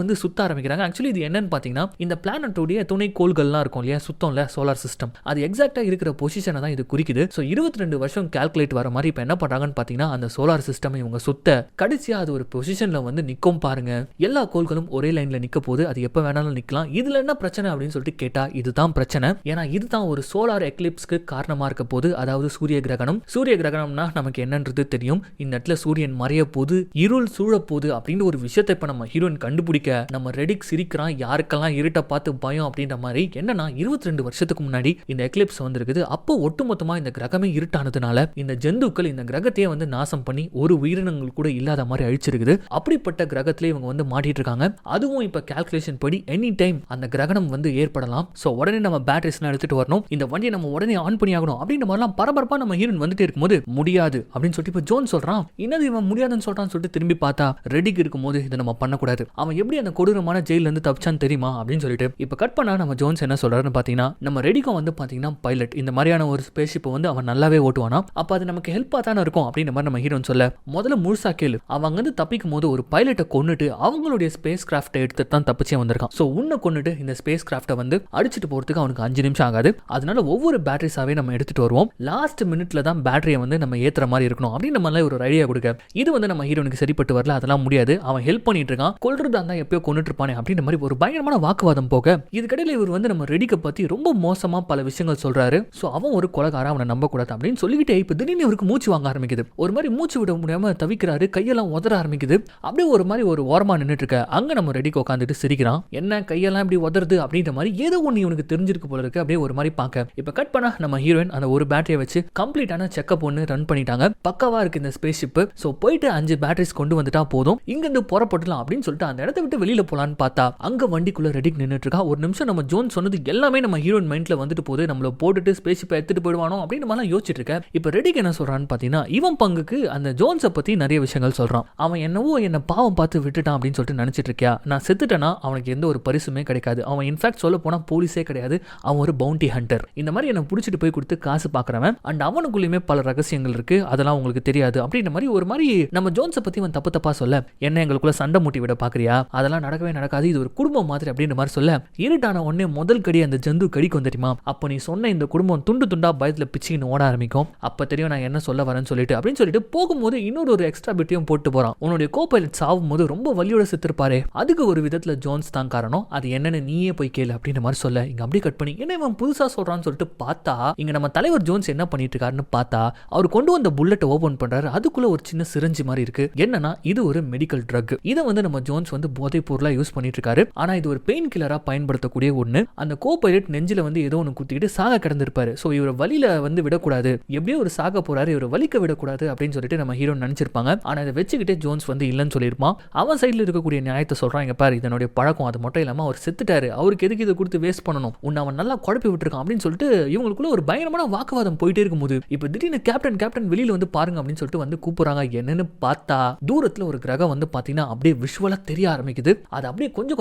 வந்து சுத்த ஆரம்பிக்கிறாங்க. ஆக்சுவலி இது என்னன்னு பாத்தீங்கன்னா, இந்த பிளானட்டோடைய துணை கோள்கள்லாம் இருக்கும் இல்லையா, சுத்தம்ல சோலார் சிஸ்டம், அது எக்ஸாக்டா இருக்கிற பொசிஷனை தான் இது குறிக்குது. சோ 22 வருஷம் கால்குலேட் வர மாதிரி இப்ப என்ன பண்றாங்கன்னு பாத்தீங்கன்னா, அந்த சோலார் சிஸ்டம் இவங்க சுத்த கடைசியா அது ஒரு பொசிஷன்ல வந்து நிக்கும் பாருங்க. எல்லா கோள்களும் ஒரே லைன்ல நிக்க போது, அது எப்ப வேணாலும் நிக்கலாம். இதுல என்ன பிரச்சனை அப்படின்னு சொல்லிட்டு கேட்டா இதுதான் பிரச்சனை. ஏன்னா இதுதான் ஒரு சோலார் எக்லிப்ஸ்க்கு காரணமா இருக்க போது, அதாவது சூரிய கிரகணம். சூரிய கிரகணம்னா நமக்கு என்னன்றது தெரியும். இந்த இடத்துல சூரியன் மறைய போது, இருள் சூழ போது அப்படின்னு ஒரு விஷயத்தை இப்ப நம்ம ஹீரோயின் கண்டுபிடிக்க நம்ம ரெடிக் சிரிக்கிறான். யாருக்கெல்லாம் இருட்ட பார்த்து பயம் அப்படின்ற மாதிரி. என்னன்னா 22 வருஷத்துக்கு முன்னாடி இந்த எக்லிப்ஸ் வந்திருக்குது. அப்போ ஒட்டுமொத்தமா இந்த கிரகமே இருட்டானதுனால இந்த ஜந்துக்கள் இந்த கிரகத்தையே வந்து நாசம் பண்ணி ஒரு உயிரினங்கள் கூட இல்லாத மாதிரி அழிச்சிருக்குது. அப்படிப்பட்ட கிரகத்திலே இவங்க வந்து மாட்டிட்டு இருக்காங்க. அதுவும் இப்ப கால்குலேஷன் படி எனி டைம் அந்த கிரகணம் வந்து ஏற்படலாம். சோ உடனே நம்ம பேட்டரிஸ் எடுத்துட்டு வரணும், இந்த வண்டியை நம்ம உடனே ஆன் பண்ணி ஆகணும் அப்படின்ற மாதிரிலாம் பரபரப்பா நம்ம ஹீரோயின் வந்துட்டே இருக்கும்போது முடியாது அப்படின்னு சொல்லிட்டு இப்ப ஜோன் சொல்றான். என்னது இவன் முடியாதுன்னு சொல்றான்னு சொல்லிட்டு திரும்பி பார்த்தா ரெடிக்கு இருக்கும்போது இதை நம்ம பண்ணக்கூடாது, அவன் எப்படி அந்த கொடூரமான ஜெயில இருந்து தப்பிச்சான்னு தெரியுமா அப்படின்னு சொல்லிட்டு இப்ப கட் பண்ணா நம்ம ஜோன்ஸ் என்ன சொல்றாருன்னு பாத்தீங்கன்னா, நம்ம ரெடிக்கும் வந்து பாத்தீங்கன்னா பைலட் இந்த மாதிரியான ஒரு ஸ்பேஸ்ஷிப்பை வந்து அவன் நல்லாவே ஓட்டுவானா, அப்ப அது நமக்கு ஹெல்ப்பா தானே இருக்கும் அப்படின்ற மாதிரி நம்ம ஹீரோன் சொல்ல, முதல்ல முழுசா கேளு, அவங்க வந்து தப்பிக்கும் போது ஒரு பைலட்டை கொன்னுட்டு அவங்களுடைய ஸ்பேஸ் கிராஃப்டை எடுத்துட்டு தான் தப்பிச்சே வந்திருக்கான். சோ உன்னை கொன்னுட்டு இந்த ஸ்பேஸ் கிராஃப்டை வந்து அடிச்சுட்டு போறதுக்கு அவனுக்கு 5 நிமிஷம் ஆகாது. அதனால ஒவ்வொரு பேட்டரிஸாவே நம்ம எடுத்துட்டு வருவோம். லாஸ்ட் மினிட்ல தான் பேட்டரியை வந்து நம்ம ஏத்துற மாதிரி இருக்கணும் அப்படின்னு நம்ம ஒரு ஐடியா கொடுக்க, இது வந்து நம்ம ஹீரோனுக்கு சரிப்பட்டு வரல. அதெல்லாம் முடியாது, அவன் ஹெல்ப் பண்ணிட்டு இருக்கான், கொல்றதா இருந்தா எப்பயோ கொன்னுட்டு இருப்பானே அப்படின்ற மாதிரி ஒரு பயங்கரமான வாக்குவாதம் போக, இதுக்கடையில இவர் வந்து நம்ம ரெடிக்க பத்தி ரொம்ப மோசமா பல விஷயங்கள் சொல்றாரு. சோ அவன் ஒரு கொலைகாரன், அவனை நம்ப கூடாது அப்படின்னு சொல்லிக்கிட்டே இப்ப திடீர்னு இவருக்கு மூச்சு வாங்க ஆரம்பிக்குது. ஒரு மாதிரி மூச்சு விட முடியாம தவிக்கிறாரு, கையெல்லாம் உதற ஆரம்பிக்குது. அப்படியே ஒரு மாதிரி ஒரு ஓரமா நின்னுட்டு இருக்க அங்க நம்ம ரெடிக்கு உட்காந்துட்டு சிரிக்கிறான். என்ன கையெல்லாம் இப்படி உதறது அப்படின்ற மாதிரி ஏதோ ஒண்ணு இவனுக்கு தெரிஞ்சிருக்கு போல இருக்கு. அப்படியே ஒரு மாதிரி பார்க்க இப்ப கட் பண்ணா நம்ம ஹீரோயின் அந்த ஒரு பேட்டரியை வச்சு கம்ப்ளீட்டான செக்அப் ஒன்று ரன் பண்ணிட்டாங்க. பக்காவா இருக்கு இந்த ஸ்பேஸ் ஷிப். சோ போயிட்டு 5 பேட்டரிஸ் கொண்டு வந்துட்டா போதும், இங்க இருந்து புறப்படலாம் அப்படின்னு சொல்லிட்டு அந்த இடத்தை விட்டு வெளியில போலான்னு பார்த்தா அங்க வண்டிக்குள்ள ரெடிக் நின்னுட்டு இருக்கா. ஒரு நிமிஷம் நம்ம ஜோன் சொன்னது எல்லாமே நம்ம ஹீரோயின் மைண்ட்ல வந்துட்டு போகுது, நம்மள போட்டுட்டு ஸ்பேஸ் ஷிப்பை எடுத்துட்டு போயிடுவானோ அப்படின்னு மாதிரி யோசிச்சுட்டு இருக்க. இப்ப ரெடிக் என்ன சொல்றான்னு பாத்தீங்கன்னா, இவன் பங்குக்கு அந்த ஜோன்ஸை பத்தி நிறைய விஷயங்கள் சொல்றான். அவன் என்னவோ என்ன பாவம் பார்த்து விட்டுட்டான் அப்படின்னு சொல்லிட்டு நினைச்சிட்டு இருக்கியா, நான் செத்துட்டேன்னா அவனுக்கு எந்த ஒரு பரிசுமே கிடைக்காது, அவன் இன்ஃபேக்ட் சொல்ல போனா போலீஸே கிடையாது, அவன் ஒரு பவுண்டி ஹண்டர், இந்த மாதிரி என்ன புடிச்சிட்டு போய் கொடுத்து காசு பாக்குறவன், அண்ட் அவனுக்குள்ளயுமே பல ரகசியங்கள் இருக்கு, அதெல்லாம் உங்களுக்கு தெரியாது அப்படின்ற மாதிரி ஒரு மாதிரி நம்ம ஜோன்ஸை பத்தி அவன் தப்பு தப்பா சொல்ல, என்ன எங்களுக்குள்ள சண்டை மூட்டி விட பாக்குறியா, அதெல்லாம் நடக்கவே நடக்காது, இது ஒரு குடும்பம் மாதிரி அப்படின்ற மாதிரி சொல்ல, இருட்டான உடனே முதல் கடி அந்த ஜந்து கடிக்கும் தெரியுமா, அப்ப நீ சொன்ன இந்த குடும்பம் துண்டு துண்டா பயத்துல பிச்சுன்னு ஓட ஆரம்பிக்கும், அப்ப தெரியும் நான் என்ன சொல்ல வரேன்னு சொல்லிட்டு அப்படின்னு சொல்லிட்டு போகும்போது இன்னொரு ஒரு எக்ஸ்ட்ரா பிட்டையும் போட்டு போறான். உன்னுடைய கோபைலட் சாவும் போது ரொம்ப வலியோட செத்துருப்பாரு, அதுக்கு ஒரு விதத்துல ஜோன்ஸ் தான் காரணம், அது என்னன்னு நீயே போய் கேளு அப்படின்ற மாதிரி சொல்ல, இங்க அப்படியே கட் பண்ணி என்ன இவன் புதுசா சொல்றான்னு சொல்லிட்டு பார்த்தா இங்க நம்ம தலைவர் ஜோன்ஸ் என்ன பண்ணிட்டு இருக்காருன்னு பார்த்தா அவர் கொண்டு வந்த புல்லட்டை ஓபன் பண்றாரு. அதுக்குள்ள ஒரு சின்ன சிரஞ்சி மாதிரி இருக்கு. என்னன்னா இது ஒரு மெடிக்கல் ட்ரக். இதை வந்து நம்ம ஜோன்ஸ் வந்து போதைப் பொருளா யூஸ் பண்ணிட்டு இருக்காரு. ஆனா இது ஒரு பெயின் கில்லரா பயன்படுத்தக்கூடிய ஒண்ணு. அந்த கோபைலட் நெஞ்சில வந்து ஏதோ ஒன்று குத்திக்கிட்டு சாக கிடந்திருப்பாரு. சோ இவர வலியில வந்து விடக்கூடாது, எப்படியோ ஒரு சாக போறாரு, இவரை வலிக்க விடக்கூடாது அப்படின்னு சொல்லிட்டு நம்ம ஹீரோ நினைச்சிருப்பாங்க. ஆனா இதை வச்சுக்கிட்டே ஜோன்ஸ் வந்து இல்லைன்னு சொல்லியிருப்பான். அவன் சைட்ல இருக்கக்கூடிய நியாயத்தை சொல்றான், இங்க பாரு இதனுடைய பழக்கம், அது மட்டும் இல்லாம அவர் செத்துட்டாரு, இருக்காரு, அவருக்கு எதுக்கு இதை கொடுத்து வேஸ்ட் பண்ணணும், உன்னை அவன் நல்லா குழப்பி விட்டுருக்கான் அப்படின்னு சொல்லிட்டு இவங்களுக்குள்ள ஒரு பயங்கரமான வாக்குவாதம் போயிட்டே இருக்கும்போது இப்போ திடீர்னு கேப்டன் வெளியில வந்து பாருங்க அப்படின்னு சொல்லிட்டு வந்து கூப்பிடுறாங்க. என்னன்னு பார்த்தா தூரத்துல ஒரு கிரகம் வந்து பாத்தீங்கன்னா அப்படியே விஷுவலா தெரிய ஆரம்பிக்குது. அது அப்படியே கொஞ்சம்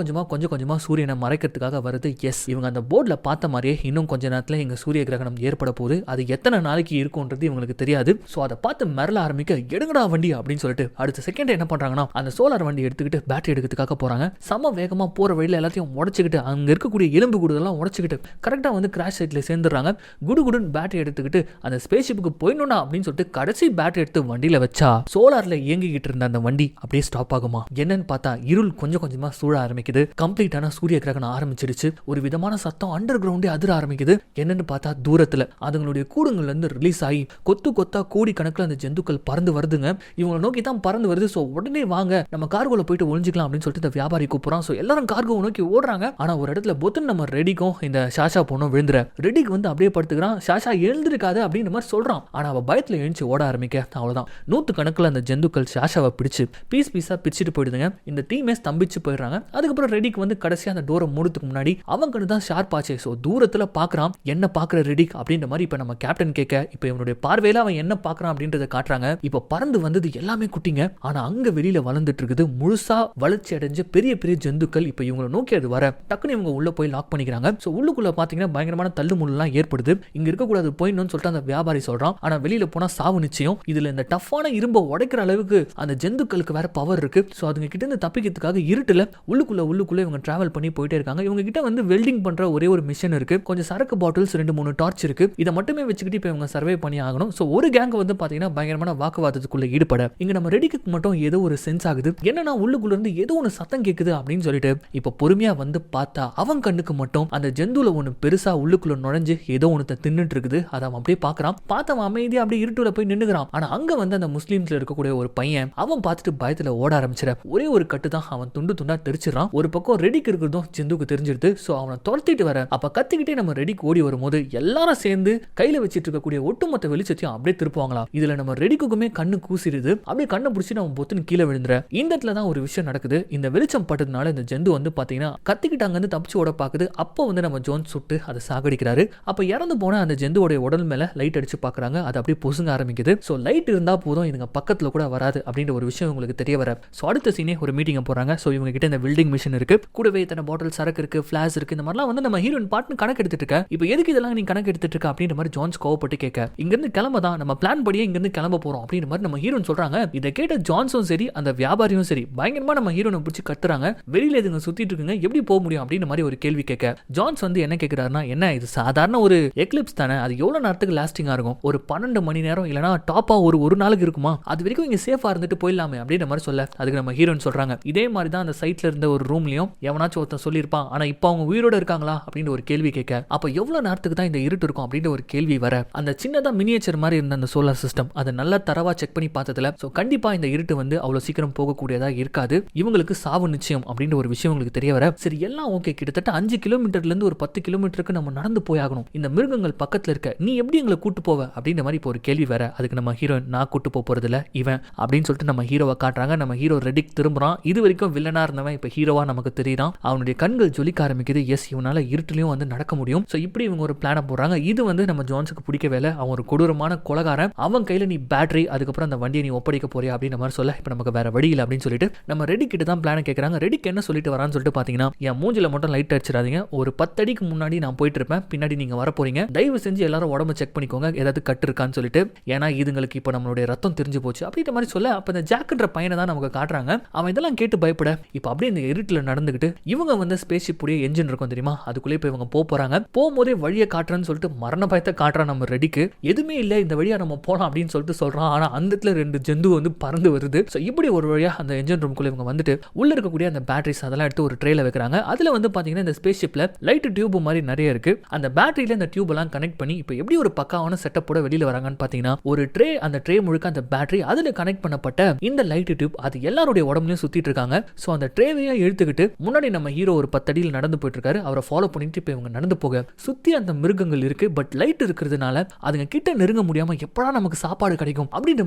கொஞ்சமா சூரியனை மறைக்கிறதுக்காக வருது. எஸ், இவங்க அந்த போர்ட்ல பார்த்த மாதிரியே இன்னும் கொஞ்ச நேரத்துல எங்க சூரிய கிரகணம் ஏற்பட போகுது, அது எத்தனை நாளைக்கு இருக்கும்ன்றது இவங்களுக்கு தெரியாது. சோ அதை பார்த்து மிரள ஆரம்பிக்க எடுங்கடா வண்டி அப்படின்னு சொல்லிட்டு அடுத்த செகண்ட் என்ன பண்றாங்கன்னா அந்த சோலார் வண்டி எடுத்துக்கிட்டு பேட்டரி எடுக்கிறதுக்காக போறாங்க. சம வேகமா போற வழியில எல்லாத்தையும் உடைச்சுக்கிட்டு அங்க இருக்கக்கூடிய எலும்பு கூடுதெல்லாம் உடைச்சுக்கிட்டு கரெக்டா வந்து கிராஷ் சைட்ல சேர்ந்துடுறாங்க. குடுகுடுன்னு பேட்டரி எடுத்துக்கிட்டு அந்த ஸ்பேஸ் ஷிப்புக்கு போயிடணும்னா அப்படின்னு சொல்லிட்டு கடைசி பேட்டரி எடுத்து வண்டியில வச்சா சோலார்ல இயங்கிக்கிட்டு இருந்த அந்த வண்டி அப்படியே ஸ்டாப் ஆகுமா? என்னன்னு பார்த்தா இருள் கொஞ்சம் கொஞ்சமா சூழ ஆரம்பிக்குது. கம்ப்ளீட்டான சூரிய கிரகணம் ஆரம்பிச்சிருச்சு. ஒரு விதமான சத்தம் அண்டர் கிரவுண்டே அதிர ஆரம்பிக்குது. என்னன்னு பார்த்தா தூரத்துல அதுங்களுடைய கூடுங்கள்ல இருந்து ரிலீஸ் ஆகி கொத்து கொத்தா கோடி கணக்குல அந்த ஜந்துக்கள் பறந்து வருதுங்க. இவங்களை நோக்கி தான் பறந்து வருது. சோ உடனே வாங்க நம்ம கார்கோல போயிட்டு ஒளிஞ்சிக்கலாம் அப்படின்னு சொல்லிட்டு இந்த வியாபாரி கூப்பிடுறான். சோ எல்லாரும் கார்கோ நோக்கி ஓடுறாங்க. ஆனா ஒரு இடத்துல பொத்துன்னு நம்ம ரெடிக்கும் இந்த ஷாஷா பொண்ணும் விழுந்துற. ரெடிக்கு வந்து அப்படியே படுத்துக்கிறான். ஷாஷா எழுந்திருக்காது அப்படின்னு மாதிரி சொல்றான். ஆனா அவ பயத்துல எழுந்து ஓட ஆரம்பிக்க அவ்வளவுதான். 100 கணக்குல அந்த ஜந்துக்கள் ஷாஷாவை பிடிச்சு பீஸ் பீஸா பிரிச்சுட்டு போயிடுதுங்க. இந்த டீமே ஸ்தம்பிச்சு போயிடுறாங்க. அதுக்கப்புறம் ரெடிக்கு வந்து கடைசியா அந்த டோரை மூடுறதுக்கு முன்னாடி அவங்க கண்ணு தான் ஷார்ப் ஆச்சு. சோ தூரத்துல பாக்குறான். என்ன பாக்குற ரெடிக் அப்படின்ற மாதிரி இப்ப நம்ம கேப்டன் கேட்க இப்ப இவனுடைய பார்வையில அவன் என்ன பாக்குறான் அப்படின்றத காட்டுறாங்க. இப்ப பறந்து வந்தது எல்லாமே குட்டிங்க. ஆனா அங்க வெளியில வளர்ந்துட்டு இருக்குது முழுசா வளர்ச்சி அடைஞ்ச பெரிய பெரிய ஜந்துக்கள். இப்ப இவங்களை நோக்கி அது வர டக்குன்னு இவங்க உள்ள போய் லாக் பண்ணிக்கிறாங்க. சோ உள்ளுக்குள்ள பாத்தீங்கன்னா பயங்கரமான தள்ளு முள்ளெல்லாம் ஏற்படுது. இங்க இருக்க கூடாது போயிடணும்னு சொல்லிட்டு அந்த வியாபாரி சொல்றான். ஆனா வெளியில போனா சாவு நிச்சயம். இதுல இந்த டஃப்பான இரும்பை உடைக்கிற அளவுக்கு அந்த ஜந்துக்களுக்கு வேற பவர் இருக்கு. சோ அதுங்க கிட்ட இருந்து தப்பிக்கிறதுக்காக இருட்டுல உள்ளுக்குள்ள இவங்க டிராவல் பண்ணி போயிட்டே இருக்காங்க. இவங்க கிட்ட வந்து வெல்டிங் பண்ற ஒரே ஒரு மிஷின் இருக்கு. கொஞ்சம் சரக்கு பாட்டில்ஸ் 2-3 டார்ச் இருக்கு. இதை மட்டுமே வச்சுக்கிட்டு இப்ப இவங்க சர்வே பண்ணி ஆகணும். சோ ஒரு கேங் வந்து பாத்தீங்கன்னா பயங்கரமான வாக்குவாதத்துக்குள்ள ஈடுபட இங்க நம்ம ரெடிக்கு மட்டும் ஏதோ ஒரு சென்ஸ் ஆகுது. என்னன்னா உள்ளுக்குள்ள இருந்து ஏதோ ஒன்னு சத்தம் கேக்குது அப்படின்னு சொல்லிட்டு இப்ப பொறுமையா வந்து பார்த்தா அவன் கண்ணுக்கு மட்டும் அந்த ஜந்துல ஒன்னு பெருசா உள்ளுக்குள்ள நுழைஞ்சு ஏதோ ஒன்னு தின்னுட்டு இருக்குது. அதை அவன் அப்படியே பாக்குறான். பார்த்தவன் அமைதியா அப்படியே இருட்டுல போய் நின்னுகிறான். ஆனா அங்க வந்து அந்த முஸ்லீம்ஸ்ல இருக்கக்கூடிய ஒரு பையன் அவன் பார்த்துட்டு பயத்துல ஓட ஆரம்பிச்சிட ஒரே ஒரு கட்டு தான் அவன் துண்டு துண்டா தெரிச்சிடறான். ஒரு பக்கம் ரெடிக்கு இருக்கிறதும் ஜந்துக்கு தெரிஞ்சிருது. சோ அவனை துரத்திட்டு வர அப்ப கத்திக்கிட்டே நம்ம ரெடிக்கு ஓடி வரும்போது எல்லாரும் சேர்ந்து கையில வச்சிட்டு இருக்கக்கூடிய ஒட்டுமொத்த வெளிச்சத்தையும் அப்படியே திருப்புவாங்களா. இதுல நம்ம ரெடிக்குமே கண்ணு கூசிடுது. அப்படியே கண்ணை பிடிச்சி நம்ம பொத்துன்னு கீழே விழுந்துற. இந்த இடத்துல தான் ஒரு விஷயம் நடக்குது. இந்த வெளிச்சம் பட்டதுனால இந்த ஜந்து வந்து பாத்தீங்கன்னா கத்திக்கிட்டாங்க வந்து தப்பிச்சு ஓட பாக்குது. அப்போ வந்து நம்ம ஜோன் சுட்டு அதை சாகடிக்கிறாரு. அப்ப இறந்து போன அந்த ஜந்துவோட உடல் மேல லைட் அடிச்சு பாக்குறாங்க. அது அப்படியே பொசுங்க ஆரம்பிக்குது. சோ லைட் இருந்தா போதும் இதுங்க பக்கத்துல கூட வராது அப்படின்ற ஒரு விஷயம் உங்களுக்கு தெரிய வர. சோ அடுத்த சீனே ஒரு மீட்டிங் போறாங்க. சோ இவங்க கிட்ட இந்த வெல்டிங் மிஷின் இருக்கு. கூடவே இத்தனை பாட்டில் சரக்கு இருக்கு, ஃபிளாஷ் இருக்கு. இந்த மாதிரிலாம் வந்து நம்ம ஹீரோயின் பாட்டு கணக்கு எடுத்துட்டு இருக்க. இப்போ எதுக்கு இதெல்லாம் நீ கணக்கு எடுத்துட்டு இருக்க அப்படின்ற மாதிரி ஜான்ஸ் கோவப்பட்டு கேட்க இங்க இருந்து கிளம்ப தான் நம்ம பிளான் படியே இங்க இருந்து கிளம்ப போறோம் அப்படின்ற மாதிரி நம்ம ஹீரோயின் சொல்றாங்க. இதை கேட்ட ஜான்ஸும் சரி அந்த வியாபாரியும் சரி பயங்கரமா நம்ம ஹீரோனை பிடிச்சி கத்துறாங்க. வெளியில இதுங்க சுத்திட்டு இருக்குங்க, எப்படி போக முடியும் அப்படின்ற மாதிரி ஒரு கேள்வி கேட்க ஜான்ஸ் வந்து என்ன கேட்கிறாருன்னா, என்ன இது சாதாரண ஒரு எக்லிப்ஸ் தானே, அது எவ்வளவு நேரத்துக்கு லாஸ்டிங்கா இருக்கும், ஒரு 12 மணி நேரம் இல்லனா டாப்பா ஒரு நாளுக்கு இருக்குமா, அது வரைக்கும் இங்க சேஃபா இருந்துட்டு போயிடலாமே அப்படின்ற மாதிரி சொல்ல அதுக்கு நம்ம ஹீரோயின் சொல்றாங்க, இதே மாதிரி தான் அந்த சைட்ல இருந்த ஒரு ரூம்லயும் எவனாச்சும் ஒருத்தன் சொல்லியிருப்பான், ஆனா இப்போ அவங்க உயிரோட இருக்காங்களா அப்படின்ற ஒரு கேள்வி கேட்க அப்ப எவ்வளவு நேரத்துக்கு தான் இந்த இருட்டு இருக்கும் அப்படின்ற ஒரு கேள்வி வர அந்த சின்னதா மினியேச்சர் மாதிரி இருந்த அந்த சோலார் சிஸ்டம் அதை நல்லா தரவா செக் பண்ணி பார்த்ததுல சோ கண்டிப்பா இந்த இருட்டு வந்து அவ்வளவு சீக்கிரம் போகக்கூடியதா இருக்காது, இவங்களுக்கு சாவு நிச்சயம் அப்படின்ற ஒரு விஷயம் உங்களுக்கு தெரிய வர சரி எல்லாம் ஓகே, கிட்டத்தட்ட 5 கிலோமீட்டர்ல இருந்து ஒரு 10 கிலோமீட்டருக்கு நம்ம நடந்து போயாகணும், இந்த மிருகங்கள் பக்கத்துல இருக்க நீ எப்படி எங்களை கூட்டு போவ அப்படின்ற மாதிரி இப்போ ஒரு கேள்வி வர அதுக்கு நம்ம ஹீரோயின் நான் கூட்டு போறது இல்ல இவன் அப்படின்னு சொல்லிட்டு நம்ம ஹீரோவை காட்டுறாங்க. நம்ம ஹீரோ ரெடிக் திரும்புறான். இது வரைக்கும் வில்லனா இருந்தவன் இப்ப ஹீரோவா நமக்கு தெரியுறான். அவனுடைய கண்கள் ஜொலிக்க ஆரம்பிக்குது. எஸ் இவனால இருட்டுலயும் வந்து நடக்க முடியும். சோ இப்படி இவங்க ஒரு பிளான போடுறாங்க. இது வந்து நம்ம ஜான்ஸுக்கு பிடிக்கவே இல்லை. அவன் ஒரு கொடூரமான கொலகாரன், அவன் கையில நீ பேட்டரி அதுக்கப்புறம் அந்த வண்டியை நீ ஒப்படைக்க போறியா அப்படின்ற மாதிரி சொல்ல இப்ப நமக்கு வேற வழி இல்லை அப்படின்னு சொல்லிட்டு நம்ம ரெடி கிட்ட தான் பிளான கேட்கறாங்க. ரெடிக்கு என்ன சொல்லிட்டு வரான்னு சொல்லிட்டு பாத்தீங்கன்னா, என் மூஞ்சில மட்டும் லைட் அடிச்சிடாதீங்க, ஒரு 10 அடிக்கு முன்னாடி நான் போயிட்டு இருப்பேன், பின்னாடி நீங்க வர போறீங்க, தயவு செஞ்சு எல்லாரும் உடம்பு செக் பண்ணிக்கோங்க ஏதாவது கட்டு இருக்கான்னு சொல்லிட்டு, ஏன்னா இதுங்களுக்கு இப்ப நம்மளுடைய ரத்தம் தெரிஞ்சு போச்சு அப்படின்ற மாதிரி சொல்ல அப்ப இந்த ஜாக்ன்ற பையனை தான் நமக்கு காட்டுறாங்க. அவன் இதெல்லாம் கேட்டு பயப்பட இப்ப அப்படியே இந்த இருட்டுல நடந்துகிட்டு இவங்க வந்து ஸ்பேஸ் ஷிப் உடைய என்ஜின் இருக்கும் தெரியுமா, அதுக்குள்ளே போய் இவங்க போறாங்க. போகும்போதே வழியை காட்டுறேன்னு சொல்லிட்டு மரண பயத்தை காட்டுறான் நம்ம ரெடிக்கு. எதுவுமே இல்லை இந்த வழியா நம்ம போலாம் அப்படின்னு சொல்லிட்டு சொல்றான். ஆனா அந்த இடத்துல 2 ஜந்து வந்து பறந்து வருது. சோ இப்படி ஒரு வழியா அந்த என்ஜின் ரூம்குள்ள இவங்க வந்துட்டு உள்ள இருக்கக்கூடிய அந்த பேட்டரிஸ் அதெல்லாம் எடுத்து ஒரு ட்ரேல வைக்கிறாங்க. அதுல வந்து பாத்தீங்கன்னா இந்த ஸ்பேஸ் ஷிப்ல லைட் டியூப் மாதிரி நிறைய இருக்கு. அந்த பேட்டரியில இந்த டியூப் எல்லாம் கனெக்ட் பண்ணி இப்ப எப்படி ஒரு பக்காவான செட்டப்போட வெளியில வராங்கன்னு பாத்தீங்கன்னா, ஒரு ட்ரே, அந்த ட்ரே முழுக்க அந்த பேட்டரி, அதுல கனெக்ட் பண்ணப்பட்ட இந்த லைட் டியூப் அது எல்லாருடைய உடம்புலயும் சுத்திட்டு இருக்காங்க. சோ அந்த ட்ரேவையா எடுத்துக்கிட்டு முன்னாடி நம்ம ஹீரோ ஒரு 10 அடியில் நடந்து போயிட்டு இருக்காரு. அவரை ஃபாலோ பண்ணிட்டு இப்ப இவங்க நடந்து போக சுத்தி அந்த மிருகங்கள் இருக்கு. பட் லைட் இருக்கிறதுனால அதுங்க கிட்ட நெருங்க முடியாம எப்படா நமக்கு சாப்பாடு கிடைக்கும் அப்படின்ற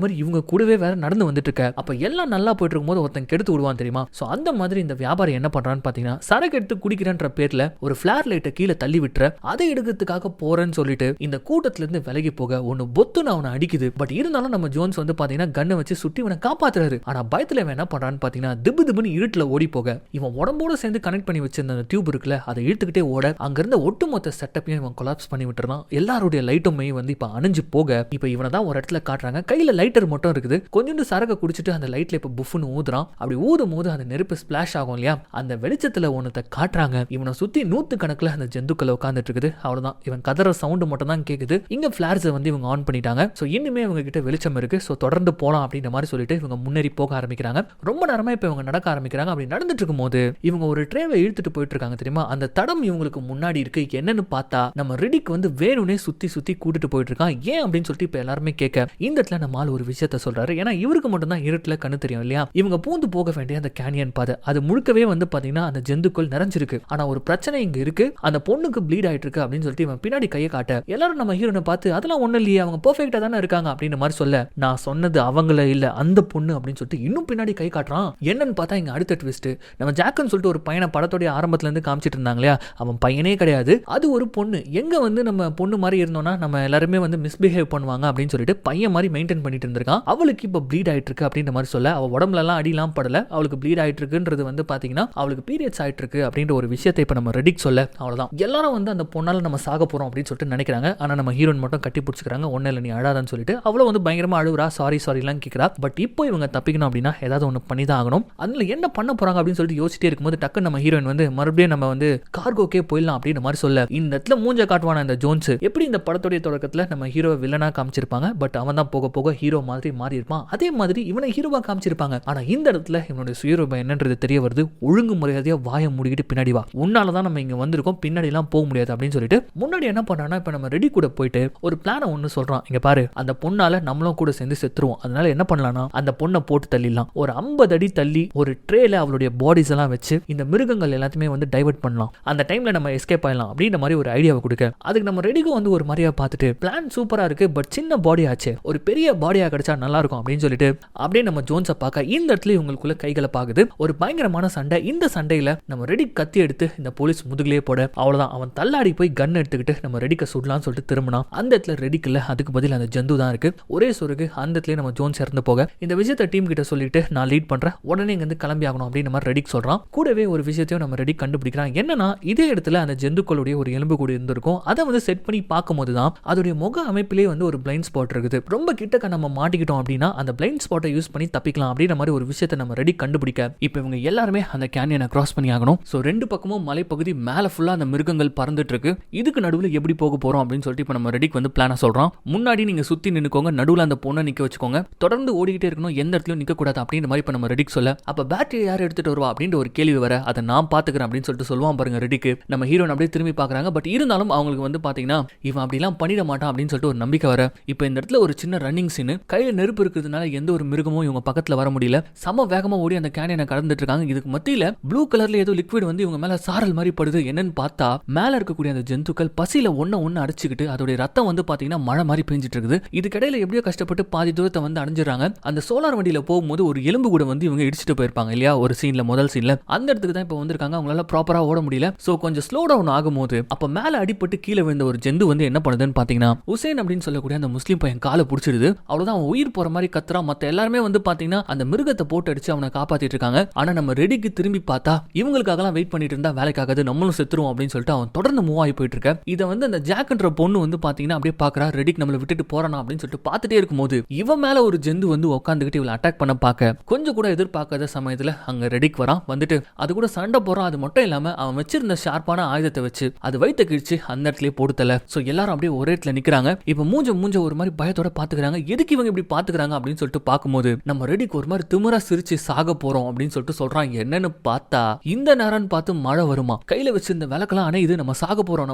மாதிரி இவங்க கூடவே வேற நடந்து வந்துட்டு இருக்க. அப்ப எல்லாம் நல்லா போயிட்டு இருக்கும்போது ஒருத்தன் கெடுத்து விடுவான் தெரியுமா. சோ அந்த மாதிரி இந்த வியாபாரி என்ன பண்றான்னு பாத்தீங்கன்னா, சரக்கு எடுத்து குடிக்கிறன்ற பேர்ல ஒரு ஃபிளார் லைட்டை கீழே தள்ளி விட்டுற, அதை எடுக்கிறதுக்காக போறேன்னு சொல்லிட்டு இந்த கூட்டத்துல இருந்து விலகி போக ஒன்னு பொத்துன்னு அவனை அடிக்குது. பட் இருந்தாலும் நம்ம ஜோன்ஸ் வந்து பாத்தீங்கன்னா கண்ணை வச்சு சுட்டி இவனை காப்பாத்துறாரு. ஆனா பயத்துல இவன் என்ன பண்றான்னு பாத்தீங்கன்னா திபு திபுன்னு இருட்டுல ஓடி போக இவன் உடம்போட சேர்ந்து கனெக்ட் பண்ணி வச்சிருந்த அந்த டியூப் இருக்குல்ல, அதை இழுத்துக்கிட்டே ஓட அங்க இருந்த ஒட்டுமொத்த செட்டப்பையும் இவன் கொலாப்ஸ் பண்ணி விட்டுறான். எல்லாருடைய லைட்டுமே வந்து இப்ப அணிஞ்சு போக இப்ப இவனை தான் ஒரு இடத்துல காட்டுறாங்க. கையில லைட்டர் மட்டும் இருக்குது. கொஞ்சோண்டு சரக குடிச்சிட்டு அந்த லைட்ல இப்ப புஃப்னு ஊதுறான். அப்படி ஊதும் போது அந்த நெருப்பு ஸ்பிளாஷ் ஆகும் இல்லையா, அந்த வெளிச்சத்துல ஒன்னத்தை காட்டுறாங்க. இவனை சுத்தி 100 கணக்குல அந்த ஜந்துக்கள் உட்காந்துட்டு இருக்குது. அவ்வளவுதான், இவன் கதற சவுண்ட் மட்டும் தான் கேக்குது. இங்க பிளார்ஸை வந்து இவங்க ஆன் பண்ணிட்டாங்க. சோ இன்னுமே இவங்க கிட்ட வெளிச்சம் இருக்கு. சோ தொடர்ந்து போலாம் அப்படின்ற மாதிரி சொல்லிட்டு இவங்க முன்னேறி போக ஆரம்பிக்கிறாங்க. ரொம்ப நேரமா இப்ப இவங்க நடக்க ஆரம்பிக்கிறாங்க. அப்படி நடந்துட்டு இருக்கும் போது இவங்க ஒரு ட்ரேவை இழுத்துட்டு போயிட்டு இருக்காங்க தெரியுமா. அந்த தடம் இவங்களுக்கு முன்னாடி இருக்கு. என்னன்னு பார்த்தா நம்ம ரெடிக்கு வந்து வேணும்னே சுத்தி சுத்தி கூட்டிட்டு போயிட்டு இருக்கான். ஏன் அப்படின்னு சொல்லிட்டு இப்ப எல்லாருமே கேட்க இந்த இடத்துல நம்ம ஆள் ஒரு விஷயத்த சொல்றாரு. ஏன்னா இவருக்கு மட்டும் தான் இருட்டுல கண்ணு தெரியும் இல்லையா. இவங்க பூந்து போக வேண்டிய அந்த கேனியன் பாதை அது முழுக்கவே வந்து பாத்தீங்கன்னா அந்த ஜந்துக்கள் நிறைஞ்சிருக்கு. ஆனா ஒரு பிரச்சனை இங்க இருக்கு, அந்த பொண்ணுக்கு ப்ளீட் ஆயிட்டு இருக்கு அப்படின்னு சொல்லிட்டு இவன் பின்னாடி கையை காட்ட எல்லாரும் நம்ம ஹீரோனை பார்த்து அதெல்லாம் ஒண்ணு இல்லையே, அவங்க பெர்ஃபெக்ட்டா தானே இருக்காங்க அப்படின்ற மாதிரி சொல்ல, நான் சொன்னது அவங்கள இல்ல அந்த பொண்ணு அப்படின்னு சொல்லிட்டு இன்னும் பின்னாடி கை காட்டுறான். என்னன்னு பார்த்தா இங்க அடுத்த ட்விஸ்ட், நம்ம ஜாக்குன்னு சொல்லிட்டு ஒரு பையனை படத்தோடைய ஆரம்பத்துல இருந்து காமிச்சிட்டு இருந்தாங்க இல்லையா, அவன் பையனே கிடையாது, அது ஒரு பொண்ணு. எங்க வந்து நம்ம பொண்ணு மாதிரி இருந்தோம்னா நம்ம எல்லாருமே வந்து மிஸ்பிஹேவ் பண்ணுவாங்க அப்படின்னு சொல்லிட்டு பையன் மாதிரி மெயின்டைன் பண்ணிட்டு இருந்திருக்கான். அவளுக்கு இப்ப ப்ளீட் ஆயிட்டு இருக்கு அப்படின்ற மாதிரி சொல்ல, அவ உடம்புல எல்லாம் அடிலாம் படல, அவளுக்கு ப்ளீட் ஆயிட்டு இருக்குன்றது வந்து பாத்தீங்கன்னா அவளுக்கு பீரியட்ஸ் ஆயிட்டு இருக்கு அப்படின்ற ஒரு விஷயத்தை இப்ப நம்ம ரெடிக் சொல்ல, அவ்வளவுதான் எல்லாரும் வந்து அந்த பொண்ணால நம்ம சாக போறோம் அப்படின்னு சொல்லிட்டு நினைக்கிறாங்க. ஆனா நம்ம ஹீரோயின் மட்டும் கட்டி பிடிச்சிக்கிறாங்க. ஒன்னும் இல்லை நீ அழாதான்னு சொல்லிட்டு அவள வந்து பயங்கரமா அழுகுறா, சாரி எல்லாம் கேட்கிறா. பட் இப்போ இவங்க தப்பிக்கணும் அப்படின்னா ஏதாவது ஒன்று பண்ணி தான் ஆகணும். அதனால என்ன பண்ண போறாங்க அப்படின்னு சொல்லிட்டு யோசிச்சிட்டே இருக்கும்போது டக்கு நம்ம ஹீரோயின் வந்து மறுபடியும் நம்ம வந்து கார்கோக்கே போயிடலாம் அப்படின்ற மாதிரி சொல்ல, இந்த இடத்துல மூஞ்ச காட்டுவான இந்த ஜோன்ஸ் எப்படி இந்த படத்துடைய தொடக்கத்துல நம்ம ஹீரோ வில்லனா காமிச்சிருப்பாங்க, பட் அவன் தான் போக போக ஹீரோ மாதிரி மாறி இருப்பான். அதே மாதிரி இவனை ஹீரோவா காமிச்சிருப்பாங்க. ஆனா இந்த இடத்துல இவனுடைய சுயரூபம் என்னன்றது தெரிய வருது. ஒழுங்கு முறையாதையா வாயை மூடிக்கிட்டு பின்னாடி வா, உன்னாலதான் நம்ம இங்க வந்திருக்கோம், பின்னாடி எல்லாம் போக முடியாது அப்படின்னு சொல்லிட்டு முன்னாடி என்ன பண்றான்னா இப்ப நம்ம ரெடி கூட போயிட்டு ஒரு பிளான ஒன்னு சொல்றான். இங்க பாரு, அந்த பொண்ணால நம்மளும் கூட சேர்ந்து செத்துருவோம், அதனால என்ன பண்ணலாம்னா அந்த பொண்ணை போட்டு தள்ளிடலாம், ஒரு 50 அடி தள்ளி ஒரு ட்ரேல அவளுடைய பாடிஸ் எல்லாம் வச்சு இந்த மிருகங்கள் எல்லாத்தையுமே வந்து டைவர்ட் பண்ணலாம், அந்த டைம்ல நம்ம எஸ்கேப் ஆயிடலாம் அப்படின்ற மாதிரி ஒரு ஐடியாவை கொடுக்க, அதுக்கு நம்ம ரெடிக்கும் வந்து ஒரு மாதிரியா பார்த்துட்டு பிளான் சூப்பரா இருக்கு, பட் சின்ன பாடி ஆச்சு, ஒரு பெரிய பாடியா கிடைச்சா நல்லா இருக்கும் அப்படின்னு சொல்லிட்டு அப்படியே நம்ம ஜோன்ஸை பார்க்க இந்த இடத்துல இவங்களுக்குள்ள கைகளை பாக்குது. ஒரு பயங்கரமான சண்டை. இந்த சண்டையில நம்ம ரெடி கத்தி எடுத்து இந்த போலீஸ் முதுகிலே போட, அவ்வளவுதான் அவன் தள்ளாடி போய் கன் எடுத்துக்கிட்டு நம்ம ரெடிக்க சுடலாம்னு சொல்லிட்டு திரும்பினா அந்த இடத்துல ரெடிக்கல, அதுக்கு பதில் அந்த ஜந்து தான் இருக்கு. ஒரே சொருக்கு அந்த இடத்துல நம்ம ஜோன்ஸ் இறந்து போக இந்த விஷயத்தை டீம் கிட்ட சொல்லிட்டு நான் லீட் பண்றேன், உடனே இங்க இருந்து கிளம்பி ஆகணும் அப்படின்னு நம்ம ரெடிக்கு சொல்றான். கூடவே ஒரு விஷயத்தையும் நம்ம ரெடி கண்டுபிடிக்கிறான். என்னன்னா இதே இடத்துல அந்த ஜந்துக்களுடைய ஒரு எலும்பு கூட இருந்திருக்கும். அதை வந்து செட் பண்ணி பார்க்கும்போது தான் அதோடைய முக அமைப்பிலே வந்து ஒரு பிளைண்ட் ஸ்பாட் இருக்குது. ரொம்ப கிட்டக்க நம்ம மாட்டிக்கிட்டோம் அப்படின்னா அந்த பிளைண்ட் ஸ்பாட்டை யூஸ் பண்ணி தப்பிக்கலாம் அப்படின்ற மாதிரி ஒரு விஷயத்தை நம்ம ரெடி கண்டுபிடிக்க இப்போ இவங்க எல்லாருமே அந்த கேனியனை கிராஸ் பண்ணி ஆகணும். ஸோ ரெண்டு பக்கமும் மலைப்பகுதி மேல ஃபுல்லா அந்த மிருகங்கள் பறந்துட்டு இருக்கு. இதுக்கு நடுவில் எப்படி போக போறோம் அப்படின்னு சொல்லிட்டு இப்போ நம்ம ரெடிக்கு வந்து பிளான சொல்றோம். முன்னாடி நீங்க சுத்தி நின்னுக்கோங்க, நடுவில் அந்த பொண்ணை நிக்க வச்சுக்கோங்க, தொடர்ந்து ஓடிக்கிட்டே இருக்கணும், எந்த இடத்துலயும் நிக்க கூடாது அப்படின்ற மாதிரி இப்போ நம்ம ரெடிக்கு சொல்ல, அப்ப பேட்டரி யார் எடுத்துட்டு வருவா அப்படின்ற ஒரு கேள்வி வர, அதை நான் பாத்துக்கிறேன் அப்படின்னு சொல்லிட்டு சொல்லுவான் பாருங்க ரெடிக்கு. நம்ம ஹீரோன் அப்படியே திரும்பி பாக்குறாங்க. பட் இருந்தாலும் அவங்களுக்கு வந்து பாத்தீங்கன்னா இவன் அப்படிலாம் பண்ணிட மாட்டான் அப்படின்னு சொல்லிட்டு ஒரு நம்பிக்கை வர, இப்போ இந்த இடத்துல ஒரு சின்ன ரன்னிங் சீன், கையில நெருப்பு இருக்கிறதுனால எந்த ஒரு மிருகமும் இவங்க பக்கத்துல வர முடியல, சம வேகமா ஓடி அந்த கேனியனை கடந்துட்டு இருக்காங்க. இதுக்கு மத்தியில ப்ளூ கலர்ல ஏதோ லிக்விட் வந்து இவங்க மேல சாரல் மாதிரி படுது. என்னன்னு பார்த்தா மேல இருக்கக்கூடிய அந்த ஜந்துக்கள் பசியில ஒன்னு அடிச்சுக்கிட்டு அதோட ரத்தம் வந்து பாத்தீங்கன்னா மழை மாதிரி பெஞ்சிட்டு இருக்குது. இதுக்கிடையில எப்படியோ கஷ்டப்பட்டு பாதி தூரத்தை வந்து அடைஞ்சிடறாங்க. அந்த சோலார் வண்டியில போகும்போது ஒரு எலும்பு கூட வந்து இவங்க இடிச்சுட்டு போயிருப்பாங்க இல்லையா ஒரு சீன்ல, முதல் சீன்ல அந்த இடத்துக்கு தான் இப்போ வந்திருக்காங்க. அவங்களால ப்ராப்பரா ஓட முடியல. சோ கொஞ்சம் ஸ்லோ டவுன் ஆகும்போது அப்ப மேல அடிபட்டு கீழே விழுந்த ஒரு ஜந்து வந்து என்ன பண்ணுதுன்னு பாத்தீங்கன்னா உசேன் அப்படின்னு சொல்லக்கூடிய அந்த முஸ்லீம் பையன் காலை பிடிச்சிடுது. அவ்வளவுதான், அவன் உயிர் போற மாதிரி கத்துறான். மத்த எல்லாருமே வந்து பாத்தீங்கன்னா அந்த மிருகத்தை போட்டு அடிச்சு அவனை காப்பாத்திட்டு இருக்காங்க. ஆனா நம்ம ரெடிக்கு திரும்பி பார்த்தா இவங்களுக்காகலாம் வெயிட் பண்ணிட்டு இருந்தா வேலைக்காகாது, நம்மளும் செத்துருவோம் அப்படின்னு சொல்லிட்டு அவன் தொடர்ந்து மூவ் ஆகி போயிட்டு இருக்க. இதை வந்து அந்த ஜாக்ன்ற பொண்ணு வந்து பாத்தீங்கன்னா அப்படியே பாக்குறா, ரெடிக் நம்மளை விட்டுட்டு போறானா அப்படின்னு சொல்லிட்டு பார்த்துட்டே இருக்கும்போது இவன் மேல ஒரு ஜந்து வந்து உட்காந்துக்கிட்டு இவளை அட்டாக் பண்ண பார்க்க கொஞ்சம் கூட எதிர்பார்க்காத சமயத்துல அங்க ரெடிக் வரான். வந்துட்டு அது கூட சண்டை போறான். அது மட்டும் இல்லாம அவன் வச்சிருந்த ஷார்ப்பான ஆயுதத்தை வச்சு அது வைத்த கிழிச்சு அந்த இடத்துல போடுதல. சோ எல்லாரும் அப்படியே ஒரே இடத்துல நிக்கிறாங்க. இப்ப மூஞ்ச ஒரு மாதிரி பயத்தோட பாத்துக்கிறாங்க. எதுக்கு இவங்க இப்படி பாத்துக்கிறாங்க அப்படின்னு சொல்லிட்டு பார்க்கும்போது நம்ம ரெடிக்கு ஒரு மாதிரி திமிரா சிரிச்சு சாக போறோம் அப்படின்னு சொல்லிட்டு சொல்றான். என்னன்னு பார்த்தா இந்த நேரம் பார்த்து மழை வருமா, கையில வச்சிருந்த விளக்கெல்லாம் அணையுது, நம்ம சாக போறோம்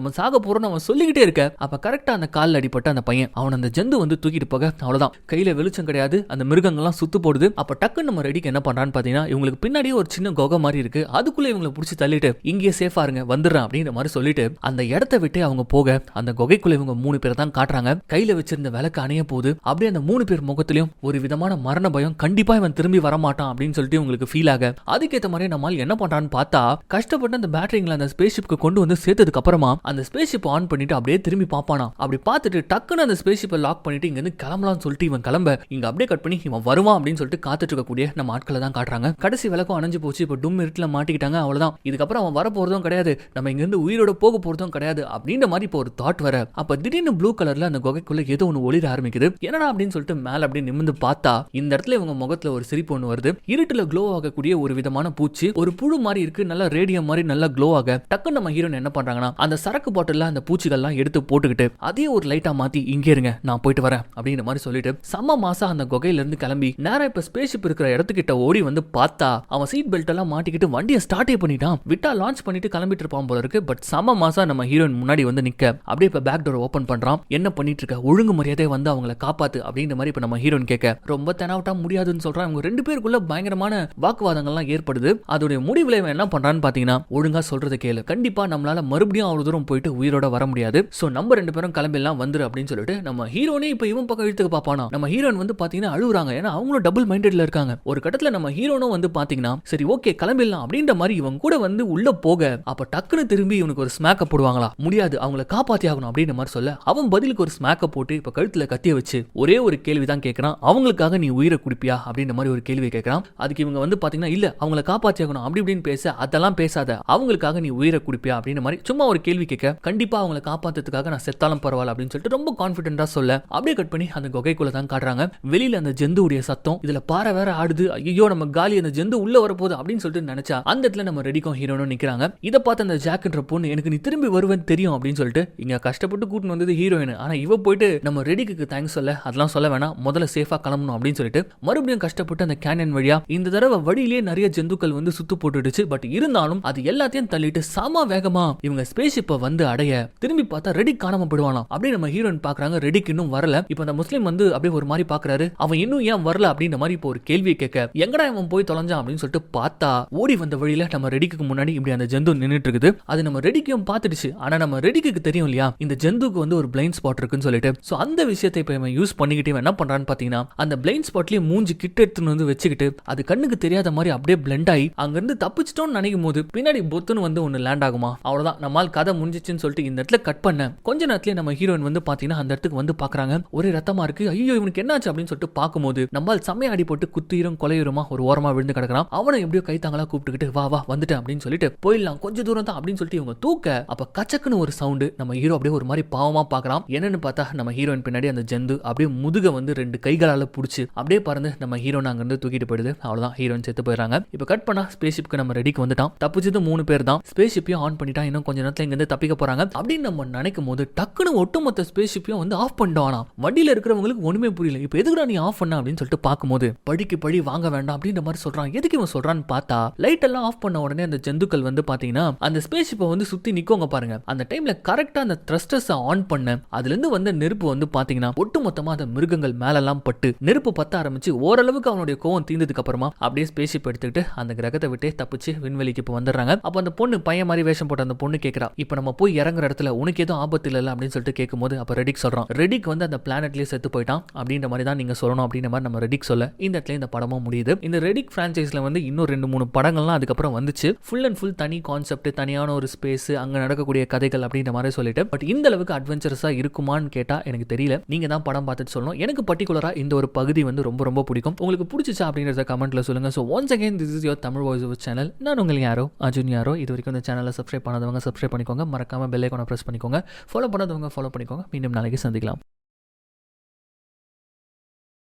அவன் சொல்லிக்கிட்டே இருக்க. அப்ப கரெக்டா அந்த காலில் அடிப்பட்ட அந்த பையன் அவன் அந்த ஜந்து வந்து தூக்கிட்டு போக, அவ்வளவுதான் கையில வெளிச்சம் கிடையாது, அந்த மிருகங்கள்லாம் சுத்து போடுது. அப்ப டக்குன்னு நம்ம ரெடிக்கு என்ன பண்றான்னு பாத்தீங்கன்னா இவங்களுக்கு பின்னாடியே ஒரு சின்ன குகை மாதிரி இருக்கு, அதுக்குள்ள இவங்களை பிடிச்சி தள்ளிட்டு இங்கே சேஃபா இருங்க வந்துடுறேன் அப்படின்ற மாதிரி சொல்லிட்டு அந்த இடத்தை விட்டு அவங்க போக அந்த குகைக்குள்ள இவங்க 3 பேர் தான் காட்டுறாங்க. கையில வச்சிருந்த விளக்கு அணைய போகுது. அப்படியே அந்த 3 பேர் முகத்திலையும் ஒரு விதமான மரண பயம், கண்டிப்பா இவன் திரும்பி வரமாட்டான் அப்படின்னு சொல்லிட்டு உங்களுக்கு ஃபீல் ஆக, அதுக்கேற்ற மாதிரி நம்மால் என்ன பண்றான்னு பார்த்தா கஷ்டப்பட்டு அந்த பேட்டரிங்களை அந்த ஸ்பேஸ் ஷிப்க்கு கொண்டு வந்து சேர்த்ததுக்கு அப்புறமா அந்த ஸ்பேஸ் ஷிப் ஆன் பண்ணிட்டு அப்படியே திரும்பி பாப்பானா. அப்படி பார்த்துட்டு டக்குன்னு அந்த ஸ்பேஸ் ஷிப்பை லாக் பண்ணிட்டு இங்க இருந்து கிளம்பலாம்னு சொல்லிட்டு இவன் கிளம்ப இங்க அப்படியே கட் பண்ணி இவன் வருவான் அப்படின்னு சொல்லிட்டு காத்துட்டு இருக்கக்கூடிய நம்ம ஆட்களை தான் காட்டுறாங்க. கடைசி விளக்கம் அணைஞ்சு போச்சு. இப்போ டும் இருட்டில் மாட்டிக்கிட்டாங்க. அவ்வளவுதான், இதுக்கப்புறம் அவன் வர போறதும் கிடையாது, நம்ம இங்க இருந்து உயிரோட போக போறதும் கிடையாது அப்படின்ற மாதிரி இப்போ ஒரு தாட் வர. அப்ப திடீர்னு ப்ளூ கலர்ல அந்த குகைக்குள்ள ஏதோ ஒன்று ஒளிர ஆரம்பிக்குது. என்னடா அப்படின்னு சொல்லிட்டு மேல அப்படியே நிமிர்ந்து பார்த்தா இந்த இடத்துல இவங்க முகத்துல ஒரு சிரிப்பு ஒன்று வருது. இருட்டுல க்ளோ ஆகக்கூடிய ஒரு விதமான பூச்சி, ஒரு புழு மாதிரி இருக்கு, நல்லா ரேடியம் மாதிரி நல்லா க்ளோ ஆக. டக்குன்னு நம்ம ஹீரோயின் என்ன பண்றாங்கன்னா அந்த சரக்கு பாட்டில்ல அந்த பூச்சிகள்லாம் எடுத்து போட்டுக்கிட்டு அதே ஒரு லைட்டா மாத்தி இங்கே இருங்க நான் போயிட்டு வரேன் அப்படின்ற மாதிரி சொல்லிட்டு செம்ம மாசா அந்த குகையில இருந்து கிளம்பி நேரா இப்ப ஸ்பேஸ் ஷிப் இருக்கிற இடத்துக்கிட்ட ஓடி வந்து பார்த்தா அவன் சீட் பெல்ட் எல்லாம் மாட்டிக்கிட்டு வண்டியை ஸ்டார்ட்டே பண்ணிட்டான். விட்டா லான்ச் பண்ணிட்டு கிளம்பிட்டு இருப்பான் போல இருக்கு. பட் செம்ம மாசா நம்ம ஹீரோயின் முன்னாடி வந்து நிக்க அப்படியே இப்ப பேக் டோர் ஓபன் பண்றான். என்ன பண்ணிட்டு இருக்க, ஒழுங்கு மரியாதை வந்து அவங்களை காப்பாத்து அப்படின்ற மாதிரி இப்ப நம்ம ஹீரோயின் கேட்க ரொம்ப தெனாவட்டா முடியாதுன்னு சொல்றான். அவங்க ரெண்டு பேருக்குள்ள பயங்கரமான வாக்குவாதங்கள்லாம் ஏற்படுது. அதோட முடிவுல என்ன பண்றான்னு பாத்தீங்கன்னா ஒழுங்கா சொல்றதை கேளு, கண்டிப்பா நம்மளால மறுபடியும் அவ்வளவு தூரம் போயிட்டு உயிரோட வர முடியாது, சோ நம்ம ரெண்டு பேரும் கிளம்பிடலாம் வந்துரு அப்படின்னு சொல்லிட்டு நம்ம ஹீரோனே இப்ப இவன் பக்கம் இழுத்துக்க பாப்பானா. நம்ம ஹீரோன் வந்து பாத்தீங்கன்னா அழுகுறாங்க. ஏன்னா அவங்களும் டபுள் மைண்டட்ல இருக்காங்க. ஒரு கட்டத்துல நம்ம ஹீரோனும் வந்து பாத்தீங்கன்னா சரி ஓகே கிளம்பிடலாம் அப்படின்ற மாதிரி இவன் கூட வந்து உள்ள போக அப்ப டக்குன்னு திரும்பி இவனுக்கு ஒரு ஸ்மாக்க போடுவாங்களா, முடியாது அவங்களை காப்பாத்தி ஆகணும் அப்படின்ற மாதிரி சொல்ல அவன் பதிலுக்கு ஒரு ஸ்மாக்க போட்டு இப்ப கழுத்துல கத்திய வச்சு ஒரே ஒரு கேள்விதான் கேட்கறான், அவங்களுக்காக நீ உயிரை குடிப்பியா அப்படின்ற மாதிரி ஒரு கேள்வி கேட்கறான். அதுக்கு இவங்க வந்து பாத்தீங்கன்னா இல்ல அவங்களை காப்பாத்தி ஆகணும் அப்படி இப்படின்னு பேச அதெல்லாம் பேசாத, அவங்களுக்காக நீ உயிரை குடிப்பியா அப்படின்ற மாதிரி சும்மா ஒரு கேள்வி கேட்க கண்டிப்பா அவங்களை காப்பாத்துறதுக்காக நான் செத்தாலும் பரவாயில்ல அப்படின்னு சொல்லிட்டு ரொம்ப கான்பிடென்டா சொல்ல அப்படியே கட் பண்ணி அந்த குகைக்குள்ள தான் காட்டுறாங்க. வெளியில அந்த ஜந்துவுடைய சத்தம், இதுல பாறை வேற ஆடுது, ஐயோ நம்ம காலி அந்த ஜந்து உள்ள வரப்போகுது அப்படின்னு சொல்லிட்டு நினைச்சா அந்த இடத்துல நம்ம ரெடிக்கும் ஹீரோனும் நிக்கிறாங்க. இதை பார்த்து அந்த ஜாக்ன்ற பொண்ணு எனக்கு நீ திரும்பி வருவேன்னு தெரியும் அப்படின்னு சொல்லிட்டு இங்க கஷ்டப்பட்டு கூட்டிட்டு வந்தது ஹீரோயின். ஆனா இவ போயிட்டு நம்ம ரெடிக்கு தேங்க்ஸ் சொல்ல அதெல்லாம் சொல்ல வேணாம், முதல்ல சேஃபா கிளம்பணும் அப்படின்னு சொல்லிட்டு மறுபடியும் கஷ்டப்பட்டு அந்த கேனியன் வழியா இந்த தடவை வழியிலேயே நிறைய ஜந்துக்கள் வந்து சுத்து போட்டுடுச்சு. பட் இருந்தாலும் அது எல்லாத்தையும் தள்ளிட்டு சாமா வேகமா இவங்க ஸ்பேஸ் ஷிப்பை வந்து அடைய திரும்பி பார்த்தா ரெடி காணாம போயிடுவானாம். அப்படியே நம்ம ஹீரோயின் பாக்குறாங்க ரெடிக்கு இன்னும் வரல. இப்ப அந்த முஸ்லீம் வந்து அப்படியே ஒரு மாதிரி பாக்குறாரு, அவன் இன்னும் ஏன் வரல அப்படின்ற மாதிரி இப்போ ஒரு கேள்வியை கேட்க எங்கடா அவன் போய் தொலைஞ்சான் அப்படின்னு சொல்லிட்டு பார்த்தா ஓடி வந்த வழியில நம்ம ரெடிக்கு முன்னாடி இப்படி அந்த ஜந்து நின்னுட்டு இருக்குது. அது நம்ம ரெடிக்கும் பார்த்துடுச்சு. ஆனா நம்ம ரெடிக்கு தெரியும் இல்லையா இந்த ஜந்துக்கு வந்து ஒரு பிளைண்ட் ஸ்பாட் இருக்குன்னு சொல்லிட்டு, சோ அந்த விஷயத்தை இப்ப இவன் யூஸ் பண்ணிக்கிட்டு என்ன பண்றான்னு பாத்தீங்கன்னா அந்த பிளைண்ட் ஸ்பாட்லயே மூஞ்சி கிட்ட எடுத்துன்னு வந்து வச்சுக்கிட்டு அது கண்ணுக்கு தெரியாத மாதிரி அப்படியே பிளெண்ட் ஆகி அங்க இருந்து தப்பிச்சிட்டோம்னு நினைக்கும் போது பின்னாடி பொத்துன்னு வந்து ஒன்னு லேண்ட் ஆகுமா. அவ்வளவுதான், நம்மால் கதை முடிஞ்சிச்சுன்னு சொல்லிட்டு இந்த இடத்துல கட் பண்ண கொஞ்ச நேரத்திலே நம்ம ஹீரோயின் வந்து பாத்தீங்கன்னா அந்த இடத்துக்கு வந்து பாக்குறாங்க. ஒரே ரத்தமா இருக்கு, ஐயோ இவனுக்கு என்னாச்சு அப்படின்னு சொல்லிட்டு பார்க்கும்போது நம்மால் செம்மையா அடி போட்டு குத்துயிரும் கொலையுரமா ஒரு ஓரமா விழுந்து கிடக்குறான். அவனை எப்படியோ கைத்தாங்களா கூப்பிட்டுக்கிட்டு வா வா வந்துட்டேன் அப்படின்னு சொல்லிட்டு போயிடலாம் கொஞ்சம் தூரம் தான் அப்படின்னு சொல்லிட்டு இவங்க தூக்க அப்ப கச்சக்குன்னு ஒரு சவுண்டு நம்ம ஹீரோ அப்படியே ஒரு மாதிரி பாவமா பாக்குறான். என்னன்னு பார்த்தா நம்ம ஹீரோயின் பின்னாடி அந்த ஜந்து அப்படியே முதுக வந்து ரெண்டு கைகளால புடிச்சு அப்படியே பறந்து நம்ம ஹீரோன் அங்க இருந்து தூக்கிட்டு போயிடுது. அவ்வளவுதான், ஹீரோயின் செத்து போயிடறாங்க. இப்ப கட் பண்ணா ஸ்பேஸ் ஷிப்க்கு நம்ம ரெடிக்கு வந்துட்டான். தப்பிச்சது 3 பேர் தான். ஸ்பேஸ் ஷிப்பையும் ஆன் பண்ணிட்டா இன்னும் கொஞ்ச நேரத்துல இங்க இருந்து தப்பிக்க போறாங்க அப்படின்னு நம்ம நினைக்கும் போது டக்குன்னு ஒட்டுமொத்த ஸ்பேஸ் ஷிப்பையும் வந்து ஆஃப் பண்ணிட்டானா. வண்டியில இருக்கிறவங்களுக்கு ஒண்ணுமே புரியல. இப்ப எதுக்குடா நீ ஆஃப் பண்ண அப்படின்னு சொல்லிட்டு பார்க்கும்போது பழிக்கு பழி வாங்க வேண்டாம் அப்படின்ற மாதிரி சொல்றான். எதுக்கு இவன் சொல்றான்னு பார்த்தா லைட் எல்லாம் ஆஃப் பண்ண உடனே அந்த ஜந்துக்கள் வந்து பாத்தீங்கன்னா அந்த ஸ்பேஸ் ஷிப்பை வந்து சுத்தி நிக்கோங்க பாருங்க. அந்த டைம்ல கரெக்டா அந்த த்ரஸ்டர்ஸ் ஆன் பண்ண அதுல இருந்து வந்த நெருப்பு வந்து பாத்தீங்கன்னா ஒட்டுமொத்தமா அந்த மிருகங்கள் மேலெல்லாம் பட்டு நெருப்பு பத்த ஆரம்பிச்சு ஓரளவுக்கு அவனுடைய கோவம் தீர்ந்ததுக்கு அப்புறமா அப்படியே ஸ்பேஸ் ஷிப் எடுத்துக்கிட்டு அந்த கிரகத்தை விட்டே தப்பிச்சு விண்வெளிக்கு இப்ப வந்துடுறாங்க. அப்ப அந்த பொண்ணு பையன் மாதிரி வேஷம் போட்ட அந்த பொண்ணு கேட்கறா, இப்ப நம்ம போய் இறங்குற இடத்துல உனக்கு எதுவும் ஆபத்து இல்ல அப்படின்னு சொல்லிட்டு கேட்கும்போது அப்ப ரெடிக் சொல்றான், ரெடிக் வந்து அந்த பிளானட்லயே செத்து போயிட்டான் அப்படின்ற மாதிரி தான் நீங்க சொல்லணும் அப்படின்ற மாதிரி நம்ம ரெடிக் சொல்ல இந்த இடத்துல இந்த படமும் முடியுது. இந்த ரெடிக் பிரான்சைஸ்ல வந்து இன்னும் 2-3 படங்கள்லாம் அதுக்கப்புறம் வந்துச்சு. ஃபுல் அண்ட் ஃபுல் தனி கான்செப்ட், தனியான ஒரு ஸ்பேஸ், அங்க நடக்கக்கூடிய கதைகள் அப்படின்ற மாதிரி சொல்லிட்டு பட் இந்த அளவுக்கு அட்வென்ச்சரஸா இருக்குமான்னு கேட்டா எனக்கு தெரியல. நீங்க தான் படம் பார்த்துட்டு சொல்லணும். எனக்கு பர்டிகுலரா இந்த ஒரு பகுதி வந்து ரொம்ப ரொம்ப பிடிக்கும். உங்களுக்கு பிடிச்சிச்சா அப்படின்றத கமெண்ட்ல சொல்லுங்க. So once again this is your Tamil voice over channel. நான் உங்களுக்கு யாரோ அர்ஜுன் யாரோ. இது வரைக்கும் இந்த சேனலை சப்ஸ்கிரைப் பண்ணாதவங்க சப்ஸ்கிரைப் பண்ணிக்கோங்க. மறக்காம பெல் ஐகானை பிரஸ் பண்ணிக்கோங்க. ஃபாலோ பண்ணாதவங்க ஃபாலோ பண்ணிக்கோங்க. மீண்டும் நாளைக்கு சந்திக்கலாம்.